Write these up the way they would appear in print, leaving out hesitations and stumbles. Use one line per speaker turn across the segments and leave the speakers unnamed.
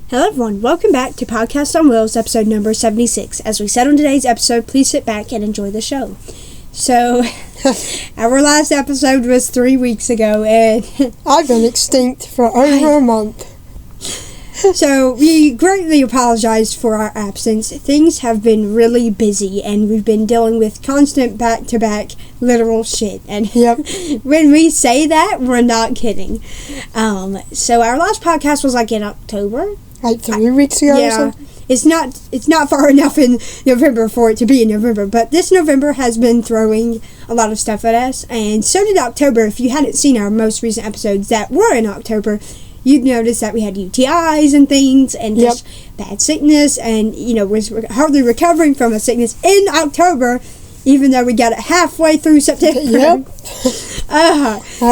Hello everyone, welcome back to Podcast on Wheelz, episode number 76. As we said on today's episode, please sit back and enjoy the show. So, our last episode was 3 weeks ago, and
I've been extinct for over a month.
So, we greatly apologize for our absence. Things have been really busy, and we've been dealing with constant back-to-back literal shit. And when we say that, we're not kidding. So, our last podcast was like in October.
Like 3 weeks ago or something?
It's not far enough in November for it to be in November, but this November has been throwing a lot of stuff at us, and so did October. If you hadn't seen our most recent episodes that were in October, you'd notice that we had UTIs and things, and just bad sickness, and, we're hardly recovering from a sickness in October, even though we got it halfway through September.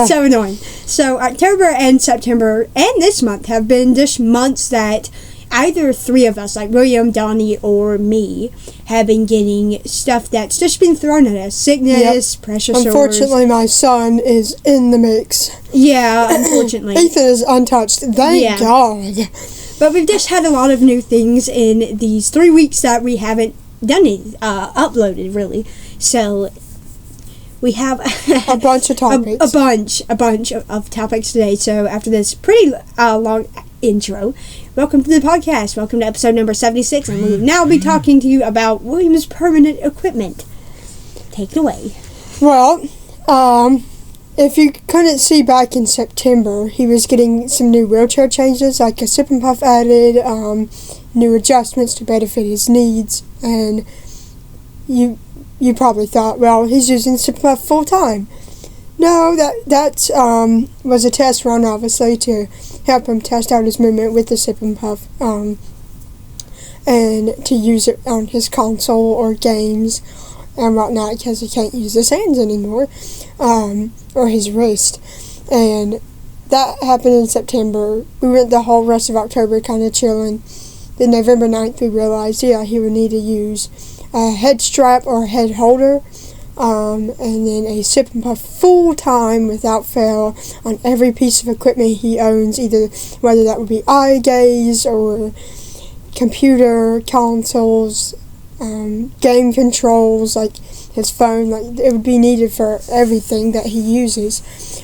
So annoying. So October and September and this month have been just months that either three of us, like William, Donnie, or me, have been getting stuff that's just been thrown at us. Sickness, pressure sores.
Unfortunately, my son is in the mix.
Yeah, unfortunately.
Ethan is untouched. Thank God.
But we've just had a lot of new things in these 3 weeks that we haven't done it, uploaded, really. So we have
a bunch of topics.
A bunch of topics today. So after this pretty long intro, welcome to the podcast. Welcome to episode number 76, and we will now be talking to you about William's permanent equipment. Take it away.
Well, if you couldn't see back in September, he was getting some new wheelchair changes, like a sip and puff added, new adjustments to better fit his needs, and you probably thought, well, he's using sip and puff full time. No, that was a test run, obviously, to help him test out his movement with the sip and puff, and to use it on his console or games and whatnot, because he can't use his hands anymore, or his wrist. And that happened in September. We went the whole rest of October kind of chilling. Then November 9th, we realized, he would need to use a head strap or a head holder, and then a sip and puff full time without fail on every piece of equipment he owns, either whether that would be eye gaze or computer consoles, game controls, like his phone. Like, it would be needed for everything that he uses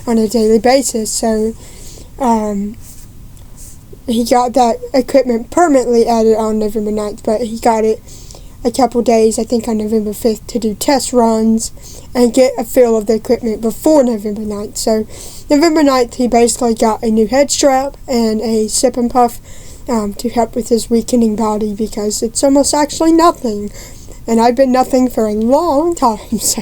on a daily basis. So he got that equipment permanently added on November 9th, but he got it a couple days, I think on November 5th, to do test runs and get a feel of the equipment before November 9th. So November 9th, he basically got a new head strap and a sip and puff to help with his weakening body, because it's almost actually nothing. And I've been nothing for a long time, so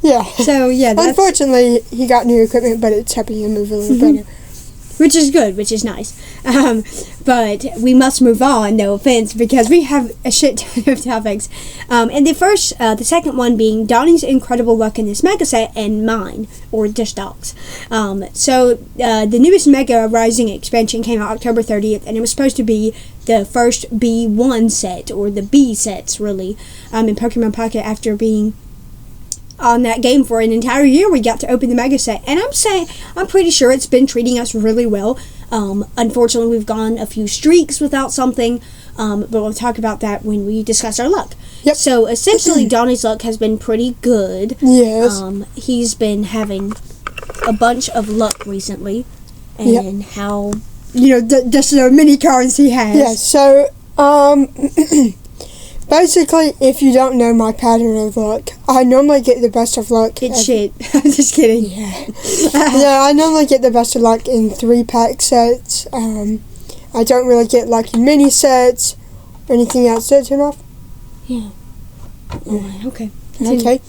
unfortunately, he got new equipment, but it's helping him move a little better.
Which is good, which is nice. But we must move on, no offense, because we have a shit ton of topics. And the second one being Donnie's incredible luck in this mega set and mine, or just dogs. So the newest Mega Rising expansion came out October 30th, and it was supposed to be the first B1 set, or the B sets, really, in Pokemon Pocket. After being on that game for an entire year, we got to open the mega set, and I'm pretty sure it's been treating us really well. Unfortunately, we've gone a few streaks without something, but we'll talk about that when we discuss our luck. So essentially, Donnie's luck has been pretty good.
Yes.
He's been having a bunch of luck recently, and how just the mini cards he has.
Yes. So basically, if you don't know my pattern of luck, I normally get the best of luck.
It's shit. I'm just kidding.
Yeah, I normally get the best of luck in 3-pack sets. I don't really get luck in mini sets or anything else. Did it turn off?
Yeah. Okay.
Okay.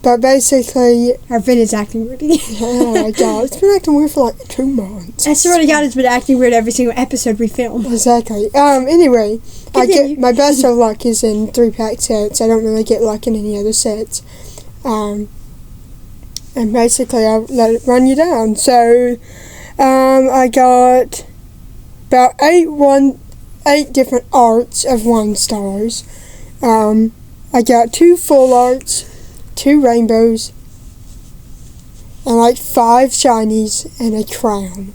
But basically,
our vid is acting weird.
Oh my God, it's been acting weird for like 2 months.
I swear to God, it's been acting weird every single episode we film.
Exactly. Anyway, I get my best of luck is in 3-pack sets. I don't really get luck in any other sets. And basically, I'll let it run you down. So, I got about 8 different arts of 1 stars. I got 2 full arts, 2 rainbows, and like 5 shinies and a crown.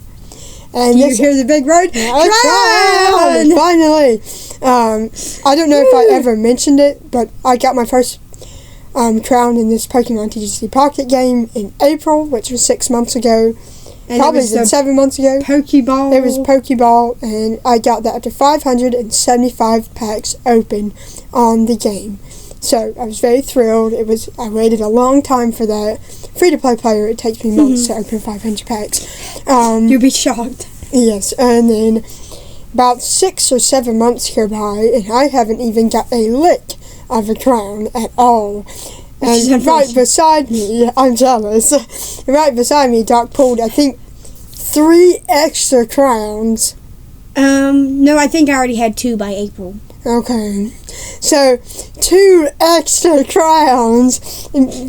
And
you hear the big word?
Crown! Finally! I don't know if I ever mentioned it, but I got my first crown in this Pokemon TCG Pocket game in April, which was 6 months ago.
And
probably been 7 months ago.
Pokeball.
It was Pokeball, and I got that after 575 packs open on the game. So I was very thrilled. I waited a long time for that. Free-to-play player, it takes me months to open 500 packs.
You'll be shocked.
Yes, and then about 6 or 7 months go by, and I haven't even got a lick of a crown at all. And right beside me, I'm jealous, right beside me, Doc pulled, I think, 3 extra crowns.
No, I think I already had 2 by April.
Okay. So, 2 extra crowns,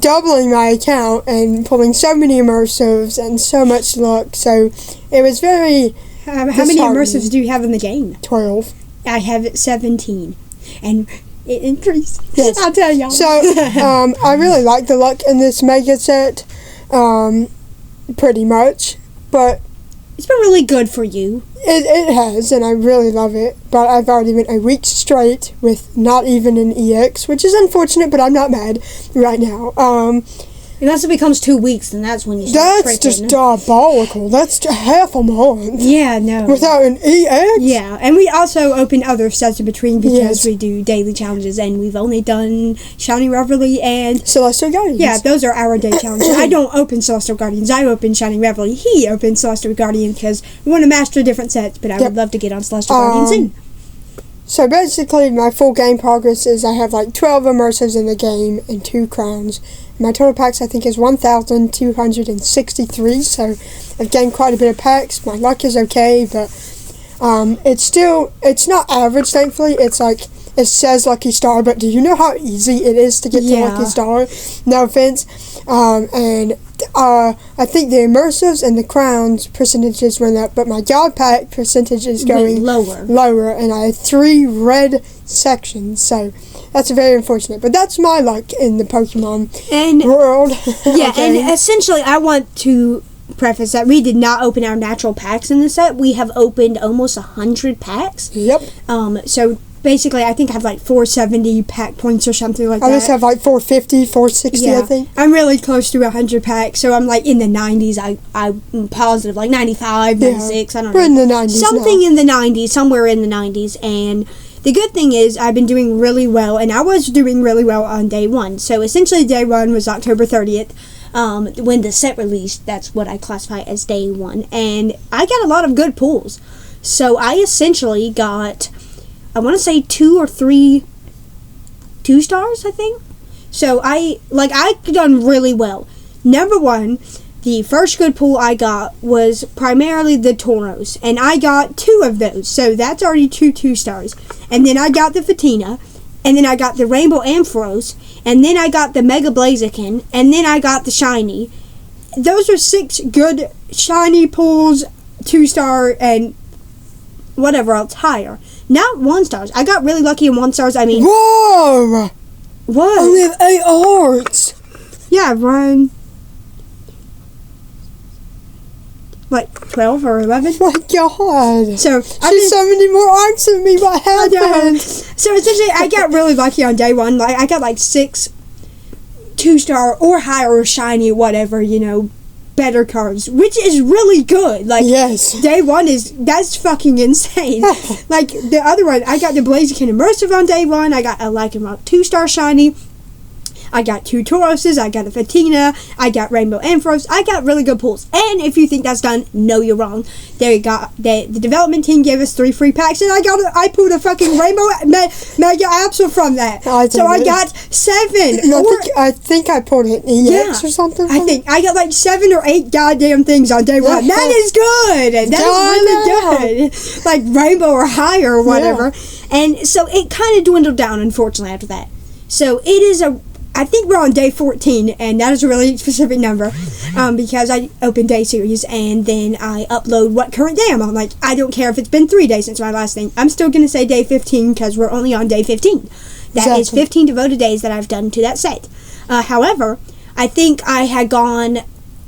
doubling my account, and pulling so many immersives, and so much luck. So, it was very
How many immersives do you have in the game?
12.
I have 17. And it increased.
Yes.
I'll tell y'all.
So, I really like the luck in this mega set, pretty much, but
it's been really good for you.
It has, and I really love it, but I've already went a week straight with not even an EX, which is unfortunate, but I'm not mad right now.
Unless it becomes 2 weeks, then that's when you start
That's just diabolical. That's half a month.
Yeah, no.
Without an EX?
Yeah, and we also open other sets in between because
Yes.
we do daily challenges, and we've only done Shiny Reveille and
Celestial Guardians.
yeah, those are our day challenges. I don't open Celestial Guardians. I open Shiny Reveille. He opens Celestial Guardian because we want to master different sets, but I would love to get on Celestial Guardian soon.
So basically, my full game progress is I have like 12 immersives in the game and 2 crowns. My total packs, I think, is 1,263, so I've gained quite a bit of packs. My luck is okay, but it's not average, thankfully. It's like, it says Lucky Star, but do you know how easy it is to get to Lucky Star? No offense. I think the immersives and the crowns percentages went up, but my God pack percentage is going lower, and I have 3 red sections, so that's very unfortunate. But that's my luck in the Pokemon world.
Yeah,
Okay.
and essentially I want to preface that we did not open our natural packs in the set. We have opened almost 100 packs.
Yep.
So basically, I think I have like 470 pack points or something like that.
I just have like 450, 460, I think.
I'm really close to 100 packs, so I'm like in the 90s. I'm positive, like 95, 96, I don't know.
We're in the 90s
Something
now.
in the 90s, somewhere in the 90s, and the good thing is I've been doing really well, and I was doing really well on day 1. So essentially day 1 was October 30th. When the set released, that's what I classify as day 1, and I got a lot of good pulls. So I essentially got, I want to say 2 or 3 2-stars, I think. So I done really well. Number 1, the first good pull I got was primarily the Tauros, and I got 2 of those, so that's already 2 2-stars. And then I got the Fatina, and then I got the Rainbow Ampharos, and then I got the Mega Blaziken, and then I got the Shiny. Those are 6 good Shiny pulls, 2-star, and whatever else higher. Not 1-stars. I got really lucky in 1-stars. I mean,
whoa!
what?
I only have 8 hearts.
Yeah, Ryan. Like 12 or 11?
My God.
So
She's so many more arms than me. What happened?
So essentially, I got really lucky on day 1. Like I got like 6 2-star or higher or shiny, whatever, better cards, which is really good. Like
Yes.
day 1 that's fucking insane. Like the other one, I got the Blaziken Immersive on day 1. I got a Lycanroc 2-star shiny. I got 2 Tauroses, I got a Fatina, I got Rainbow Ampharos. I got really good pulls. And if you think that's done, no, you're wrong. There you go. The development team gave us 3 free packs, and I pulled a fucking Rainbow Mega Absol from that. So I got 7.
I think I pulled an EX or something.
I think I got like 7 or 8 goddamn things on day 1. That is good. That is really good. Like Rainbow or higher or whatever. Yeah. And so it kind of dwindled down, unfortunately, after that. So it is I think we're on day 14, and that is a really specific number because I open day series and then I upload what current day I'm on. Like, I don't care if it's been 3 days since my last thing. I'm still going to say day 15 because we're only on day 15. That is 15 devoted days that I've done to that set. However, I think I had gone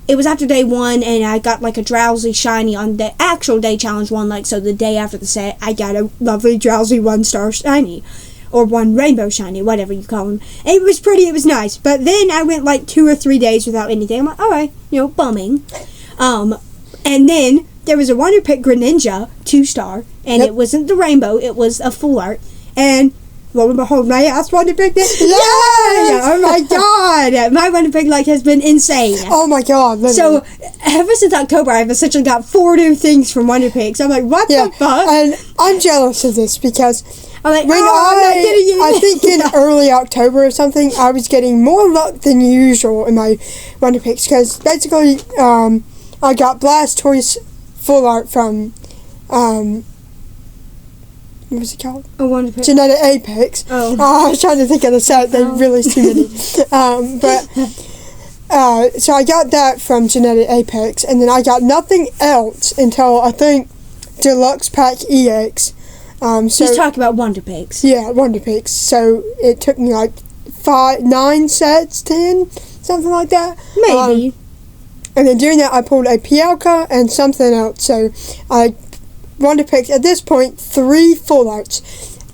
it was after day 1, and I got like a drowsy shiny on the actual day challenge one. Like, so the day after the set, I got a lovely drowsy 1-star shiny. Or 1 rainbow shiny, whatever you call them. And it was pretty, it was nice. But then I went like 2 or 3 days without anything. I'm like, alright, bumming. And then there was a Wonder Pick Greninja 2-star. And it wasn't the rainbow, it was a full art. And lo and behold, my ass Wonder Pick did. Yes! Oh my god! My Wonder Pick has been insane.
Oh my god. Literally.
So, ever since October, I've essentially got 4 new things from Wonder Picks. I'm like, what the fuck?
And I'm jealous of this because
I'm like,
when I think in early October or something, I was getting more luck than usual in my Wonder Picks because basically, I got Blastoise full art from, what was it called?
A Wonder Pick.
Genetic Apex.
Oh.
I was trying to think of the set. They released too many. So I got that from Genetic Apex, and then I got nothing else until I think Deluxe Pack EX.
He's talking about Wonder Pigs.
Yeah, Wonder Pigs. So it took me like 9 sets, 10, something like that.
Maybe.
And then during that, I pulled a Pialka and something else. So I Wonder Picked at this point 3 full arts.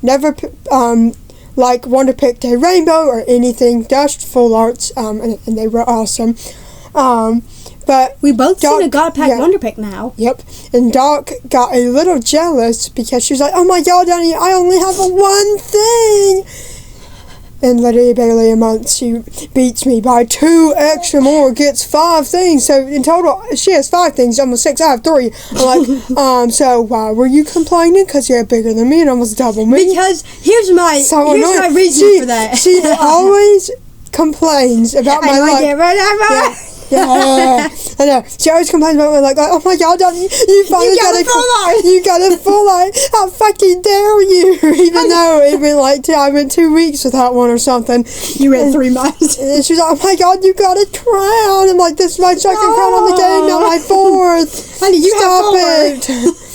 Never Wonder Picked a rainbow or anything. Just full arts. And they were awesome. But
we both seen a God Pack Wonder Pick now.
Yep. And Doc got a little jealous because she was like, oh my god, Donnie, I only have one thing. And literally barely a month, she beats me by 2 extra more, gets 5 things. So in total, she has 5 things, almost 6. I have 3. I'm like, so why were you complaining? Because you're bigger than me and almost double me.
Because here's my reason for that.
She always complains about my luck. Yeah, I know. She always complains about my luck. Like, oh my god, Donnie, you finally got a full art. You got a full art. How fucking dare you? Even though it went I went 2 weeks without one or something.
You went 3 months.
And she was like, oh my god, you got a crown. I'm like, this is my 2nd crown on the game, not my 4th.
Honey, you
Stop
have 4.
it.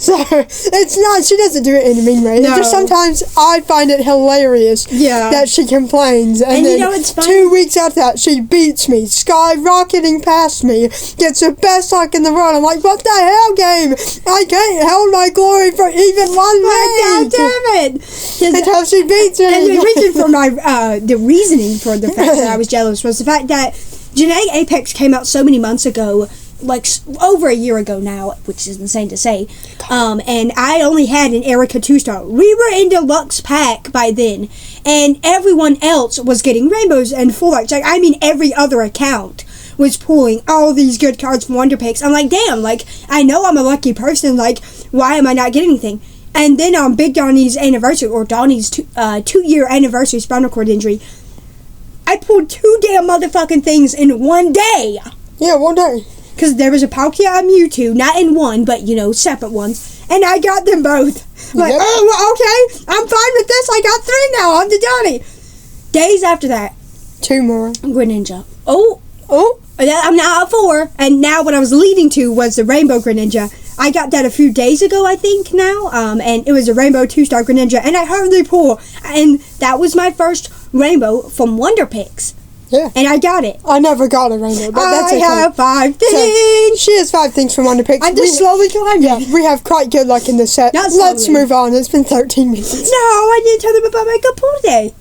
So, it's not, she doesn't do it in a mean way.
No.
Just sometimes I find it hilarious that she complains. And then
it's funny.
2 weeks after that, she beats me, skyrocketing past me, gets the best luck in the world. I'm like, what the hell, game? I can't hold my glory for even 1 week.
God damn it.
Until she beats me.
And the reason for the reasoning for the fact that I was jealous was the fact that Genetic Apex came out so many months ago, like over a year ago now, which is insane to say, and I only had an Erica 2-star. We were in Deluxe Pack by then, and everyone else was getting rainbows and full arts. Like, I mean, every other account was pulling all these good cards from Wonder Picks. I'm like, damn, like, I know I'm a lucky person, like, why am I not getting anything? And then on Big Donny's anniversary, or Donny's 2-year anniversary spinal cord injury, I pulled 2 damn motherfucking things in 1 day.
Yeah, 1 day.
Because there was a Palkia and Mewtwo, not in one, but, separate ones. And I got them both. Like, oh, well, okay, I'm fine with this. I got 3 now. I'm the Donny. Days after that.
2 more.
Greninja. Oh. I'm now at 4. And now what I was leading to was the Rainbow Greninja. I got that a few days ago, I think, now. And it was a Rainbow 2-star Greninja. And I hardly pull. And that was my first rainbow from Wonder Picks.
Yeah.
And I got it.
I never got a rainbow, but that's okay.
I have 5 things.
So, she has 5 things from Wonder Picks.
I'm just slowly climbing.
Yeah, we have quite good luck in this set. Let's move on. It's been 13 minutes.
No, I didn't tell them about my good pull day.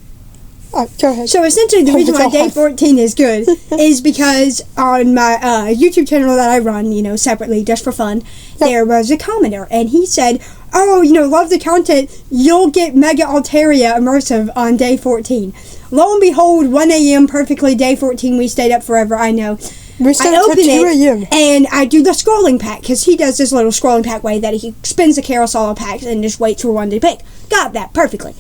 Oh, go ahead.
So essentially the reason why day 14 is good is because on my YouTube channel that I run, separately just for fun, there was a commenter and he said, oh, love the content, you'll get Mega Altaria Immersive on day 14. Lo and behold, 1 a.m. perfectly, day 14, we stayed up forever, I know.
We stayed up till 2 a.m.
And I do the scrolling pack, because he does this little scrolling pack way that he spins the carousel of packs and just waits for one to pick. Got that perfectly.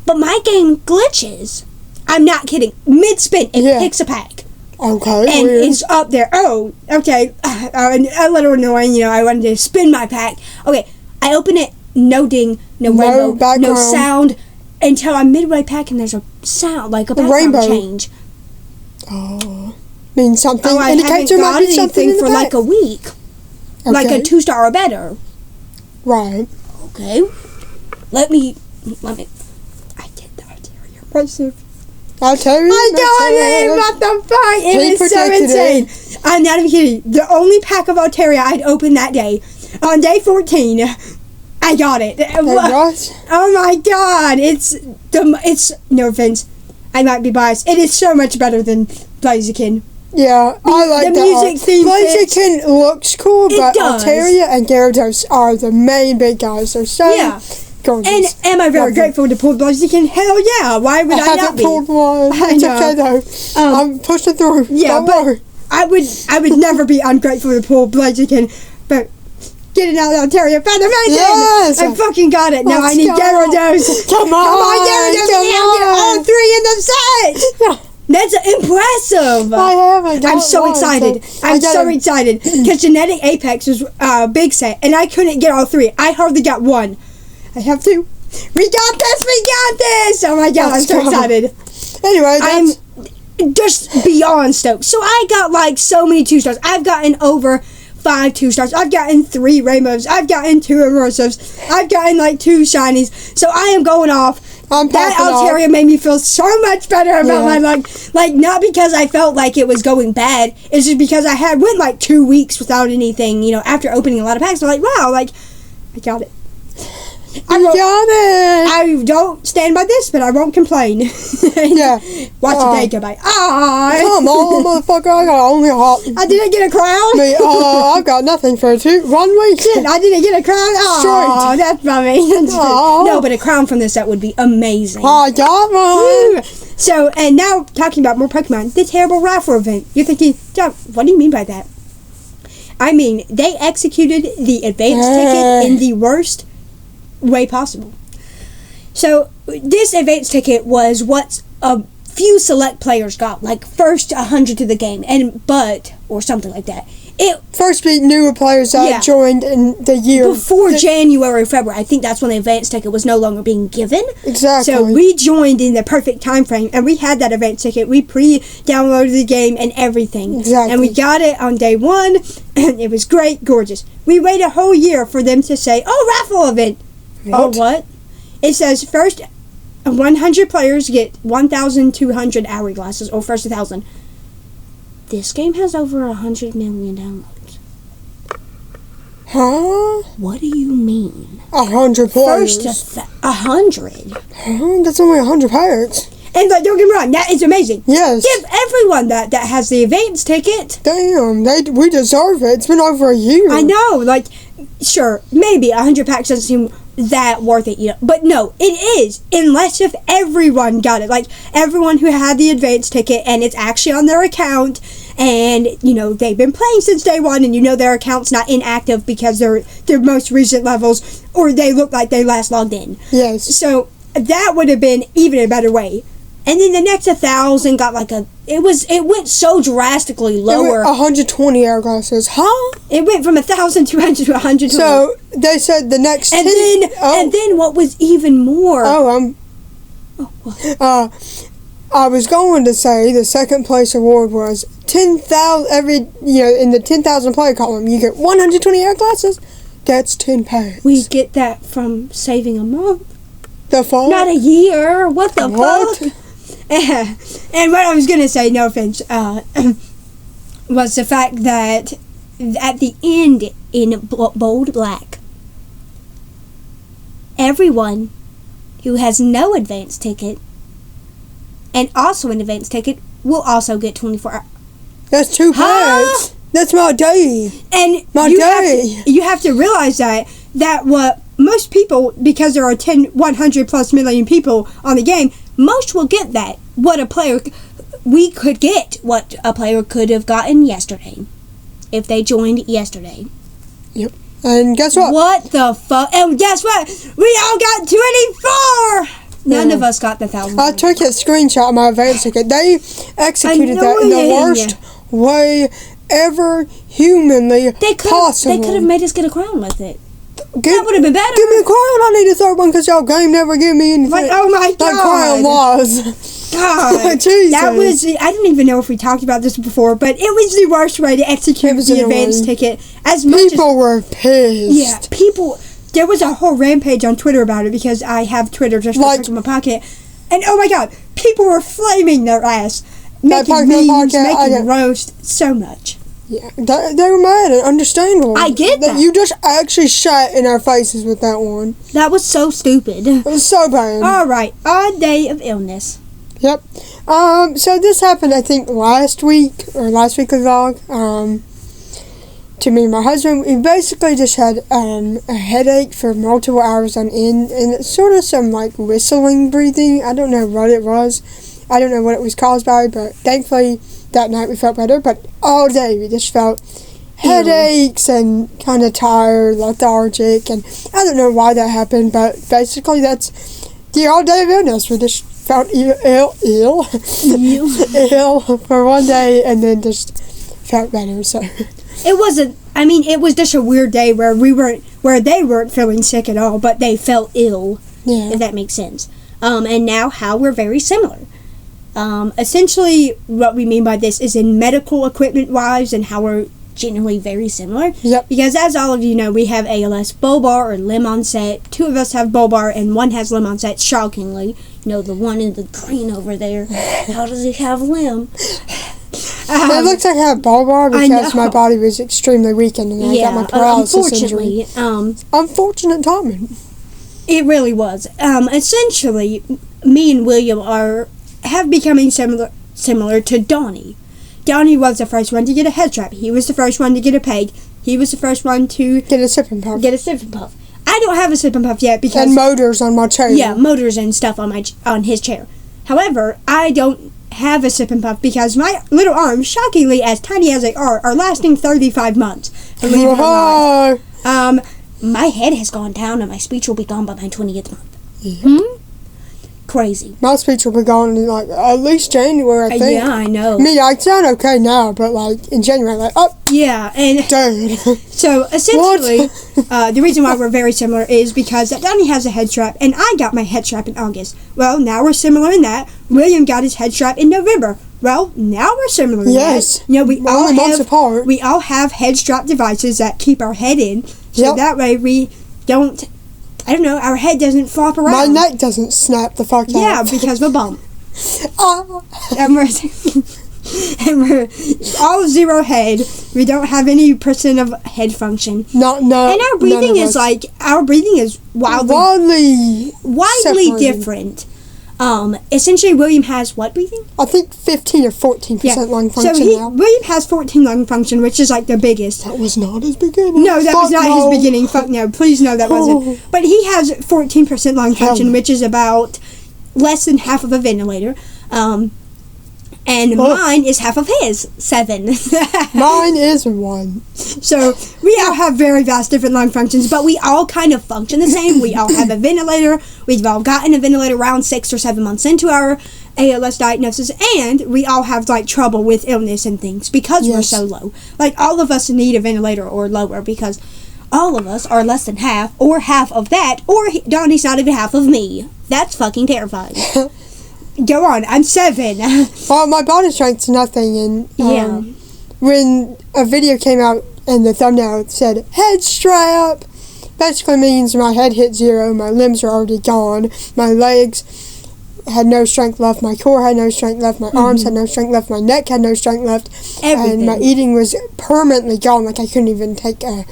But my game glitches. I'm not kidding. Mid-spin, it picks a pack.
Okay,
and it's up there. Oh, okay. A little annoying, I wanted to spin my pack. Okay, I open it, no ding, no rainbow, no sound, until I'm midway pack and there's a sound, like a background change.
Oh, means something.
Oh, I haven't got anything for like a week. Okay. Like a 2-star or better.
Right.
Okay. Let me. I did the Altaria immersive.
I'll tell you.
I got it! What the fuck? It was so insane. I'm not even kidding. The only pack of Altaria I'd opened that day, on day 14, I got it. Oh my god! It's no offense, I might be biased. It is so much better than Blaziken.
Yeah, I like
the music theme.
Blaziken looks cool, but Altaria and Gyarados are the main big guys. They're so gorgeous.
And am I very grateful to pull Blaziken? Hell yeah! Why would I not be?
I haven't pulled one. It's okay though. I'm pushing through.
Yeah, but I would never be ungrateful to pull Blaziken, but getting out of Altaria found amazing!
Yes!
I fucking got it. Now I need Gyarados.
Come on,
Gyarados! Get all 3 in the set! That's impressive! I'm so excited. I'm so excited. Because Genetic Apex was a big set, and I couldn't get all 3. I hardly got 1. I have 2. We got this! We got this! Oh my god, I'm so excited.
Anyway,
I'm just beyond stoked. So I got like so many 2-stars. I've gotten over 5 2-stars. I've gotten 3 rainbows. I've gotten 2 immersives. I've gotten like 2 shinies. So I am going off. That Altaria made me feel so much better about my luck. Like, not because I felt like it was going bad. It's just because I went like 2 weeks without anything, after opening a lot of packs. I'm like, wow, like, I got it.
I got it.
I don't stand by this, but I won't complain.
Yeah.
Watch the day go by.
Come on, motherfucker. I got only a hot.
I didn't get a crown.
I've got nothing for 1 week.
Shit, I didn't get a crown. Oh, that's funny. No, but a crown from this set would be amazing.
I got one.
Woo. So, and now talking about more Pokemon, the terrible Raffle event. You're thinking, John, what do you mean by that? I mean, they executed the advance ticket in the worst way possible. So this advance ticket was what a few select players got, like first 100 to the game, or something like that. It
first beat newer players that joined in the year
before January, February. I think that's when the advance ticket was no longer being given.
Exactly.
So we joined in the perfect time frame, and we had that advance ticket. We pre-downloaded the game and everything.
Exactly.
And we got it on day 1, and it was great, gorgeous. We waited a whole year for them to say, "Oh, Raffle event." Oh, what? It says first 100 players get 1,200 hourglasses, or first 1,000. This game has over 100 million downloads.
Huh?
What do you mean?
100 players.
First 100?
Huh? That's only 100 packs.
And don't get me wrong, that is amazing.
Yes.
Give everyone that has the advance ticket.
Damn, we deserve it. It's been over a year.
I know, like, sure, maybe 100 packs doesn't seem that worth it, but no, it is, unless if everyone got it, like everyone who had the advance ticket and it's actually on their account, and they've been playing since day 1, and their account's not inactive because they're their most recent levels, or they look like they last logged in.
Yes.
So that would have been even a better way. And then the next 1,000 got like it went so drastically lower.
It went 120 hourglasses, huh?
It went from 1,200 to 120.
So they said the next
and
10,
and then what was even more?
I was going to say the second place award was 10,000 in the 10,000 player column. You get 120 hourglasses. That's 10 packs.
We get that from saving a month.
The fuck?
Not a year. What the fuck? And what I was going to say, no offense, was the fact that at the end, in bold black, everyone who has no advance ticket and also an advance ticket will also get 24 hours. That's
2 packs. That's my day.
And you have to realize that what most people, because there are 100 plus million people on the game, most will get that. We could get what a player could have gotten yesterday if they joined yesterday.
Yep. And guess what?
What the fuck? And guess what? We all got 24! None of us got the 1,000.
I took a screenshot of my advance ticket. They executed that in the worst way ever humanly possible.
They could have made us get a crown with it. That would have been better.
Give me a crown. I need a third one because y'all game never give me anything.
Like, oh my god.
Like crown laws.
God.
Jesus.
That was, I don't even know if we talked about this before, but it was the worst way to execute the advance ticket.
People were pissed.
Yeah, there was a whole rampage on Twitter about it because I have Twitter just for my pocket. And oh my god, people were flaming their ass, making memes, making roast, so much.
Yeah, they were mad and understandable.
I get that.
You just actually shat in our faces with that one.
That was so stupid.
It was so bad.
Alright, odd day of illness.
Yep. So this happened, I think, last week's vlog. To me and my husband, we basically just had a headache for multiple hours on end, and it's sort of some like whistling breathing. I don't know what it was. I don't know what it was caused by, but thankfully that night we felt better. But all day we just felt headaches and kind of tired, lethargic, and I don't know why that happened, but basically that's the all day of illness. We just felt ill for one day, and then just felt better. So
it wasn't. I mean, it was just a weird day where they weren't feeling sick at all, but they felt ill.
Yeah.
If that makes sense. And now how we're very similar. Essentially, what we mean by this is in medical equipment wise and how we're generally very similar.
Yep.
Because as all of you know, we have ALS bulbar or limb onset. 2 of us have bulbar and 1 has limb onset, shockingly. You know, the one in the green over there. How does he have limb?
It looks like I have bulbar because my body was extremely weakened and I got my paralysis injury. Unfortunate timing.
It really was. Essentially, me and William have becoming similar to Donnie. Donnie was the first one to get a head strap. He was the first one to get a peg. He was the first one to
get a sipping puff.
I don't have a sipping puff yet because
and motors on my chair.
Yeah, motors and stuff on his chair. However, I don't have a sipping puff because my little arms, shockingly as tiny as they are lasting 35 months. Believe it or not. My head has gone down and my speech will be gone by my 20th month.
Yep.
Crazy.
My speech will be gone in like at least January, I think.
Yeah, I know.
I sound okay now, but like in January, like, oh.
Yeah, and
dude.
So essentially, the reason why we're very similar is because Donnie has a head strap and I got my head strap in August. Well, now we're similar in that. William got his head strap in November. Well, now we're similar in that. You know, we all have head strap devices that keep our head in, so that way we don't. I don't know, our head doesn't flop around.
My neck doesn't snap the fuck out.
Yeah, because of a bump. And we're all zero head. We don't have any % of head function.
No.
And our breathing is wildly different. Essentially, William has what breathing?
I think 15 or 14% lung function now.
William has 14 lung function, which is like the biggest.
That was not his beginning.
No, that was not his beginning. Fuck no. Please no, that wasn't. But he has 14% lung function, which is about less than half of a ventilator. And mine is half of his, 7.
Mine is 1.
So we all have very vast different lung functions, but we all kind of function the same. We all have a ventilator. We've all gotten a ventilator around 6 or 7 months into our ALS diagnosis, and we all have like trouble with illness and things because we're so low. Like all of us need a ventilator or lower because all of us are less than half or half of that, or Donnie's not even half of me. That's fucking terrifying. Go on, I'm 7.
Well, my body strength's nothing, and when a video came out and the thumbnail said head strap, basically means my head hit 0, my limbs are already gone, my legs had no strength left, my core had no strength left, my arms had no strength left, my neck had no strength left, and my eating was permanently gone, like I couldn't even take a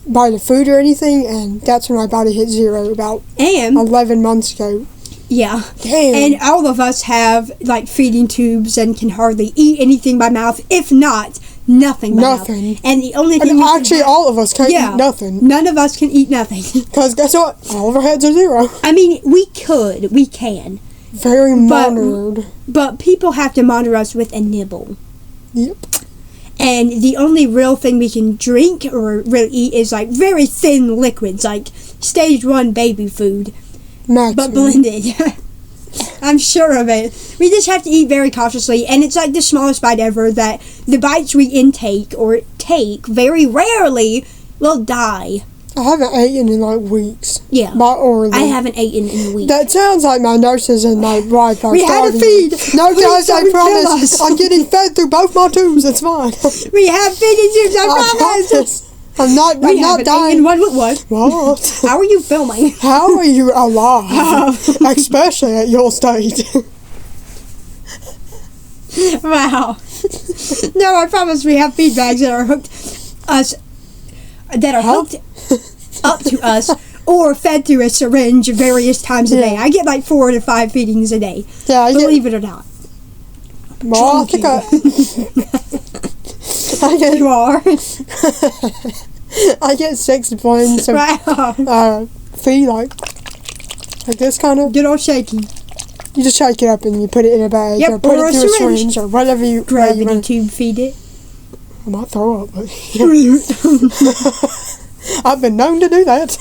bite of food or anything, and that's when my body hit 0 about 11 months ago.
Yeah.
Damn.
And all of us have like feeding tubes and can hardly eat anything by mouth, if not nothing by mouth. And the only thing
all of us can't eat nothing.
None of us can eat nothing.
Because guess what? All of our heads are 0.
I mean, we can.
Very monitored.
But people have to monitor us with a nibble.
Yep.
And the only real thing we can drink or really eat is like very thin liquids, like stage 1 baby food.
Maximum.
But blended. I'm sure of it. We just have to eat very cautiously, and it's like the smallest bite ever that the bites we intake or take very rarely will die.
I haven't eaten in like weeks.
Yeah. I haven't eaten in a week.
That sounds like my nurses and my wife are
we had to feed.
No, guys, I promise. I'm getting fed through both my tubes. It's fine.
We have feeding tubes, I promise.
I'm not dying.
What? How are you filming?
How are you alive? Especially at your stage.
Wow. No, I promise we have feed bags that are hooked up to us or fed through a syringe various times a day. I get like 4 to 5 feedings a day.
Yeah,
believe it or not.
Well, I think
you are.
I get 6 points of feed, like this kind of.
Good old shaky.
You just shake it up and you put it in a bag, or put it through a syringe, or whatever you
gravity tube feed it.
I might throw up, but I've been known to do that.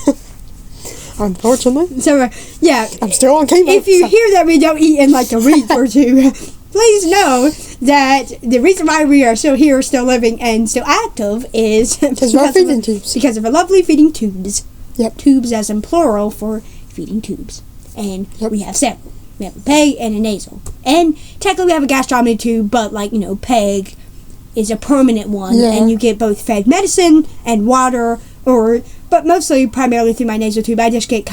Unfortunately.
So
I'm still on chemo.
If you hear that we don't eat in like a week or two, please know that the reason why we are still here, still living, and still active is
because of our feeding tubes.
Because of our lovely feeding tubes.
Yep.
Tubes as in plural for feeding tubes. And we have several. We have a PEG and a nasal. And technically we have a gastrostomy tube, but PEG is a permanent one. Yeah. And you get both fed medicine and water, but mostly primarily through my nasal tube. I just get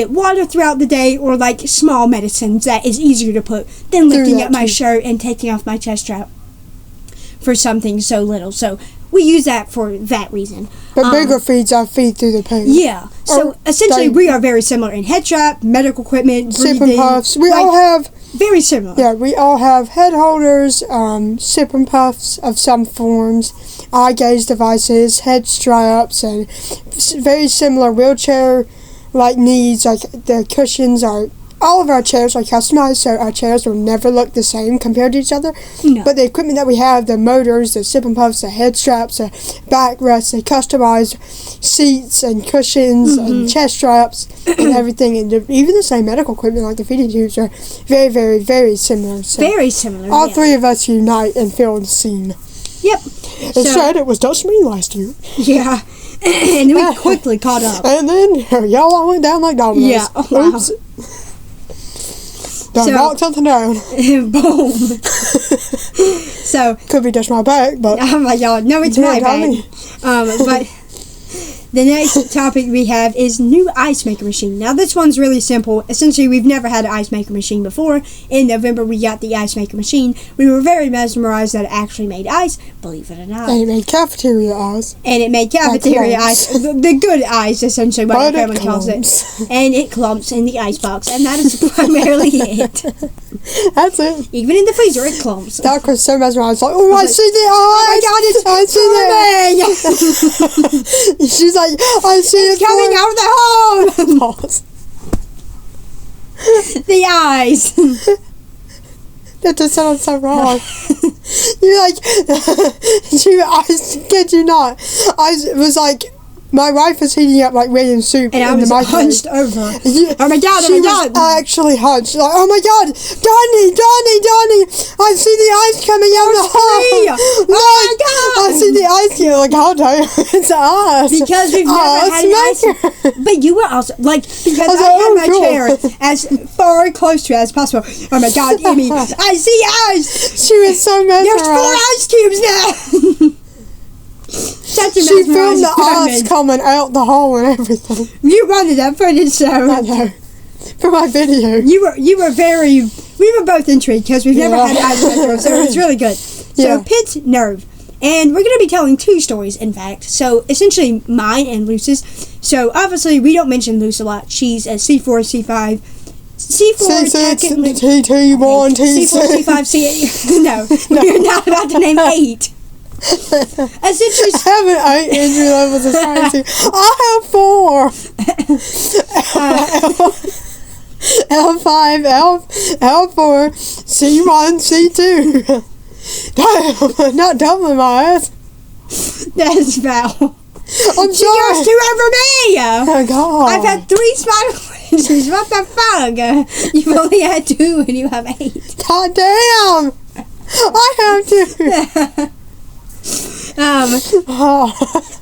water throughout the day, or like small medicines that is easier to put than lifting up my shirt and taking off my chest strap for something so little. So we use that for that reason.
But bigger feeds I feed through the PEG.
Yeah. So essentially we are very similar in head strap, medical equipment,
sip and puffs. We all have
very similar.
Yeah, we all have head holders, sip and puffs of some forms, eye gaze devices, head straps, and very similar wheelchair like needs. Like the cushions are. All of our chairs are customized, so our chairs will never look the same compared to each other. No. But the equipment that we have, the motors, the sip and puffs, the head straps, the back rests, the customized seats and cushions and chest straps and everything, and even the same medical equipment like the feeding tubes are very, very, very similar. So
very similar.
All three of us unite and fill the scene.
Yep.
Instead, it was just me last year.
Yeah. And we quickly caught up.
And then y'all all went down like dominoes.
Yeah. Oh, wow.
Oops. Knock something down.
Boom. So
could be just my back, but
oh my god, no, it's my back. But the next topic we have is new ice maker machine. Now this one's really simple. Essentially, we've never had an ice maker machine before. In November, we got the ice maker machine. We were very mesmerized that it actually made ice, believe it or not.
And it made cafeteria ice.
And it made cafeteria ice, the good ice, essentially, what my family calls it. And it clumps in the ice box, and that is primarily it.
That's it.
Even in the freezer, it clumps.
Doc was so mesmerized, like, oh, I see the ice!
Oh my god, it's
I see the She's like, I see
it's coming out of the hole! The eyes.
That just sounds so wrong. You're like, I kid you not. I was like, my wife was heating up like William soup
and
in
I was
the microwave.
hunched over. Oh my god,
she was actually hunched. Like, oh my god, Donny, I see the ice coming out of the hole.
Oh my god.
I see the ice here. Like, oh no, it's us.
Because we've never had ice. But you were also, like, because I had my chair as far close to as possible. Oh my god, Emmy, I see ice.
She was so mesmerized.
There's 4 ice cubes now.
She filmed the ice coming out the hole and everything.
You wanted that footage, so
I know. For my video.
We were both intrigued because we've never had ice maker, so it's really good. So Pitt's nerve. And we're going to be telling 2 stories, in fact. So essentially mine and Luce's. So obviously we don't mention Luce a lot. She's a C4, C5. C4,
C6, T1, T6.
C4, C5, C8. No, you're not about to name 8. Essentially,
I have 8 injury levels of science. I have 4. L5, L4, C1, C2. Damn, not doubling my ass.
That's foul.
I'm
she
sorry.
goes 2 over me.
Oh God.
I've had 3 spinal injuries. What the fuck? You've only had 2 and you have 8.
God damn. I have 2.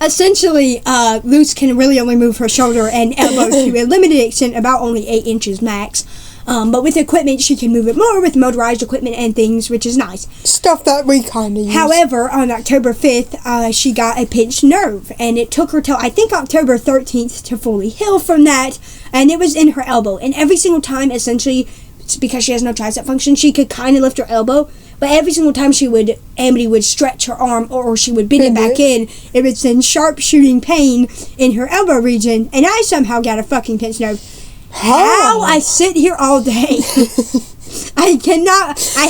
Essentially, Luce can really only move her shoulder and elbow to a limited extent, about only 8 inches max. But with equipment, she can move it more with motorized equipment and things, which is nice.
Stuff that we kind of use.
However, on October 5th, she got a pinched nerve, and it took her till, I think, October 13th to fully heal from that, and it was in her elbow. And every single time, essentially, because she has no tricep function, she could kind of lift her elbow, But every single time Amity would stretch her arm or she would bend it back in, it would send sharp shooting pain in her elbow region, and I somehow got a fucking pinched nerve. How I sit here all day. I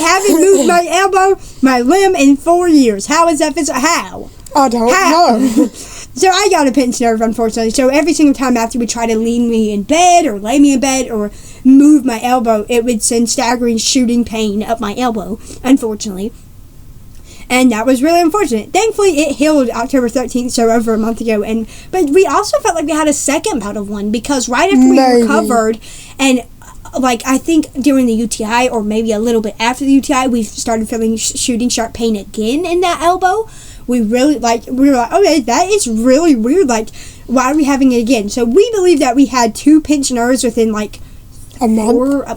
haven't moved my elbow, my limb in 4 years. How is that physical? How?
I don't know.
So I got a pinched nerve, unfortunately. So every single time after would try to lean me in bed or lay me in bed or move my elbow, it would send staggering shooting pain up my elbow, unfortunately. And that was really unfortunate. Thankfully, it healed October 13th, so over a month ago. But we also felt like we had a second bout of one because right after we recovered, and like I think during the UTI or maybe a little bit after the UTI, we started feeling shooting sharp pain again in that elbow. We were like, okay, that is really weird. Like, why are we having it again? So we believe that we had 2 pinched nerves within like
a month.
A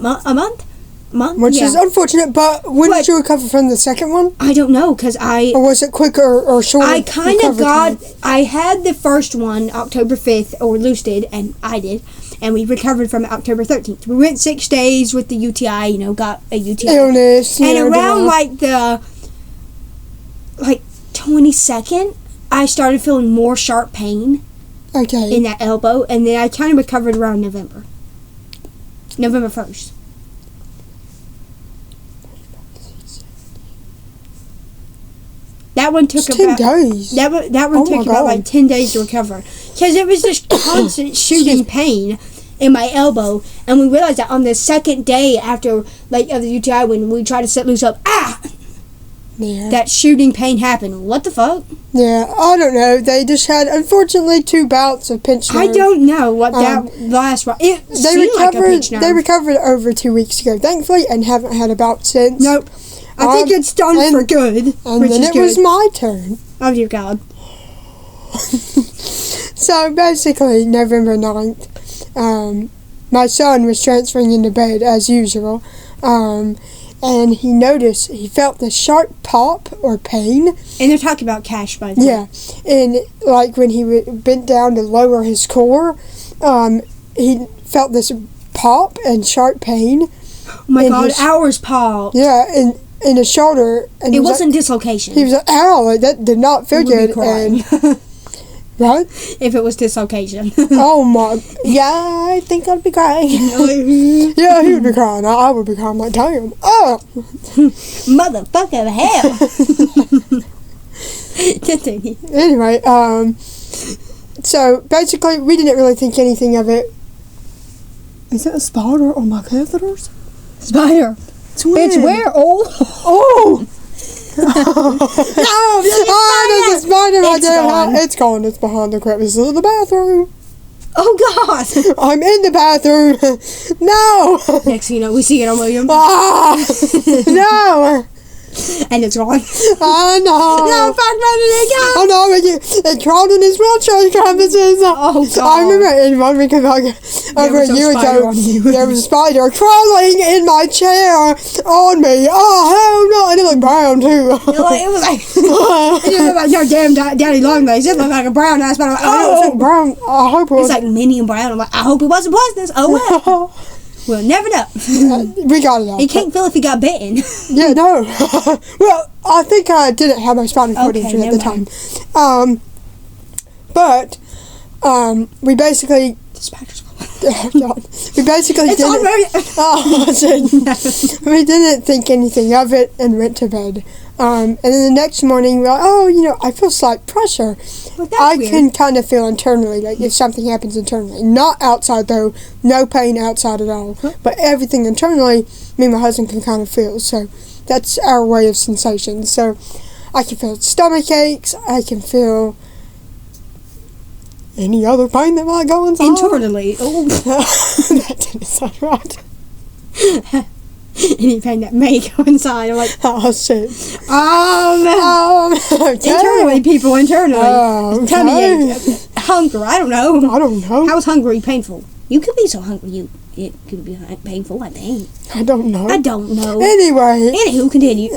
month,
which is unfortunate. But when did you recover from the second one?
I don't know or
was it quicker or shorter?
I kind of I had the first one October 5th, or Luce did, and I did, and we recovered from it October 13th. We went 6 days with the UTI. Got a UTI
illness,
and around like the 22nd, I started feeling more sharp pain in that elbow, and then I kind of recovered around November 1st. That one took
10 days.
That one took about like 10 days to recover because it was just constant shooting pain in my elbow, and we realized that on the second day after of the UTI when we tried to set Luce up, that shooting pain happened. What the fuck?
Yeah, I don't know. They just had, unfortunately, 2 bouts of pinched nerve.
I don't know what that last one. It seemed like a pinched nerve.
They recovered over 2 weeks ago, thankfully, and haven't had a bout since.
Nope. I think it's done for good.
And then it was my turn.
Oh, dear God.
So, basically, November 9th, my son was transferring into bed as usual, and he felt the sharp pop or pain.
And they're talking about Cash, by the way.
Yeah, and like when he bent down to lower his core, he felt this pop and sharp pain.
Oh my God, ours pop.
Yeah, in his shoulder. And
it wasn't dislocation.
He was like, ow, that did not feel good. And right?
If it was dislocation.
Oh my, yeah, I think I'd be crying. Yeah, he would be crying. I would be crying like, damn. Oh!
Motherfucker hell.
Anyway, so basically we didn't really think anything of it. Is it a spider on my catheters?
Spider.
It's where?
Oh!
No, there's a spider right there. It's gone. It's behind the crevices of the bathroom.
Oh, God.
I'm in the bathroom. No.
Next thing you know, we see it on William.
No.
And it's gone.
Oh, no.
No, fuck, where did it go?
Oh, no, it crawled in his wheelchair crevices.
Oh, God.
I remember in one week over a year ago, there was a spider crawling in my chair on me. Oh, hell no. And it looked brown, too.
It looked like your damn daddy long legs. It looked like a brown ass spider.
Oh, it was brown. I hope it was.
It's like medium brown. I'm like, I hope it wasn't poisonous. Oh, well. We'll never know.
We got it all.
You can't feel if you got bitten.
Yeah, no. Well, I think I didn't have my spinal cord injury at the time. But we basically... we basically
it's
didn't... We didn't think anything of it and went to bed. And then the next morning, we're like, I feel slight pressure.
Well,
I can kind of feel internally, like if something happens internally. Not outside, though. No pain outside at all. Huh? But everything internally, me and my husband can kind of feel. So that's our way of sensation. So I can feel stomach aches. I can feel any other pain that might go inside.
Internally. Oh.
That didn't sound right.
Any pain that may go inside. I'm like,
oh shit.
Internally, people internally.
Okay.
Tummy ache, hunger. I don't know.
How
is hungry painful? You could be so hungry. It could be painful. I think.
I don't know.
Anyway. Anywho, continue.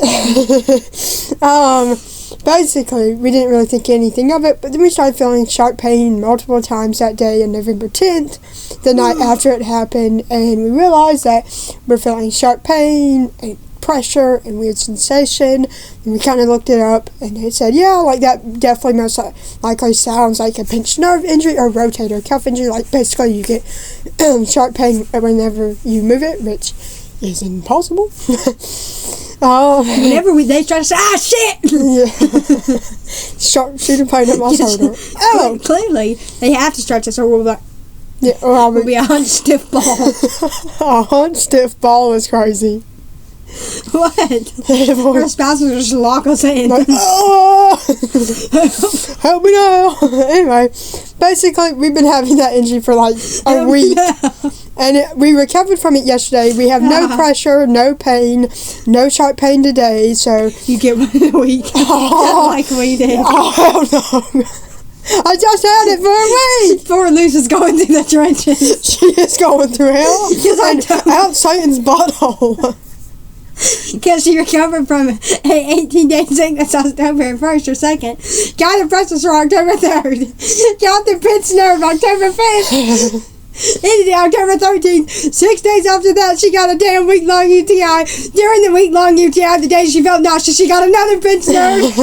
Basically, we didn't really think anything of it, but then we started feeling sharp pain multiple times that day on November 10th, the night after it happened, and we realized that we're feeling sharp pain and pressure and weird sensation. And we kind of looked it up, and it said, yeah, like that definitely most likely sounds like a pinched nerve injury or rotator cuff injury. Like basically you get sharp pain whenever you move it, which is impossible.
Whenever they try to say, shit!
Yeah. Sharp shooting pain at my shoulder. Oh!
Clearly, they have to stretch us, or we'll be like,
yeah, or
we'll be a hunched stiff ball.
A hunched stiff ball is crazy.
What? Our spouses just lock us in.
Like, oh! Help me now! Anyway, basically, we've been having that injury for like a week. And we recovered from it yesterday. We have no pressure, no pain, no sharp pain today, so...
You get one in a week. Like we did.
Oh, hell no. I just had it for a week.
Poor Luce is going through the trenches.
She is going through hell. And out Satan's butthole.
Because she recovered from an 18-day sickness October 1st or 2nd. Got the pressure sore October 3rd. Got the pinched nerve October 5th. Ended October 13th. 6 days after that, she got a damn week-long UTI. During the week-long UTI, the day she felt nauseous, she got another pinched nerve.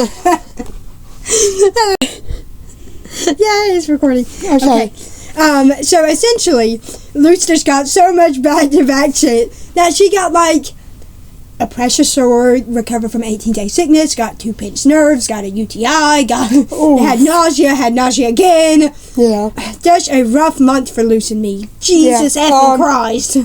Yeah, it's recording. Okay. So essentially, Luce just got so much back-to-back shit that she got like a pressure sore, recovered from 18-day sickness, got 2 pinched nerves, got a UTI, had nausea again.
Yeah.
Just a rough month for Luce and me. Jesus effing Christ.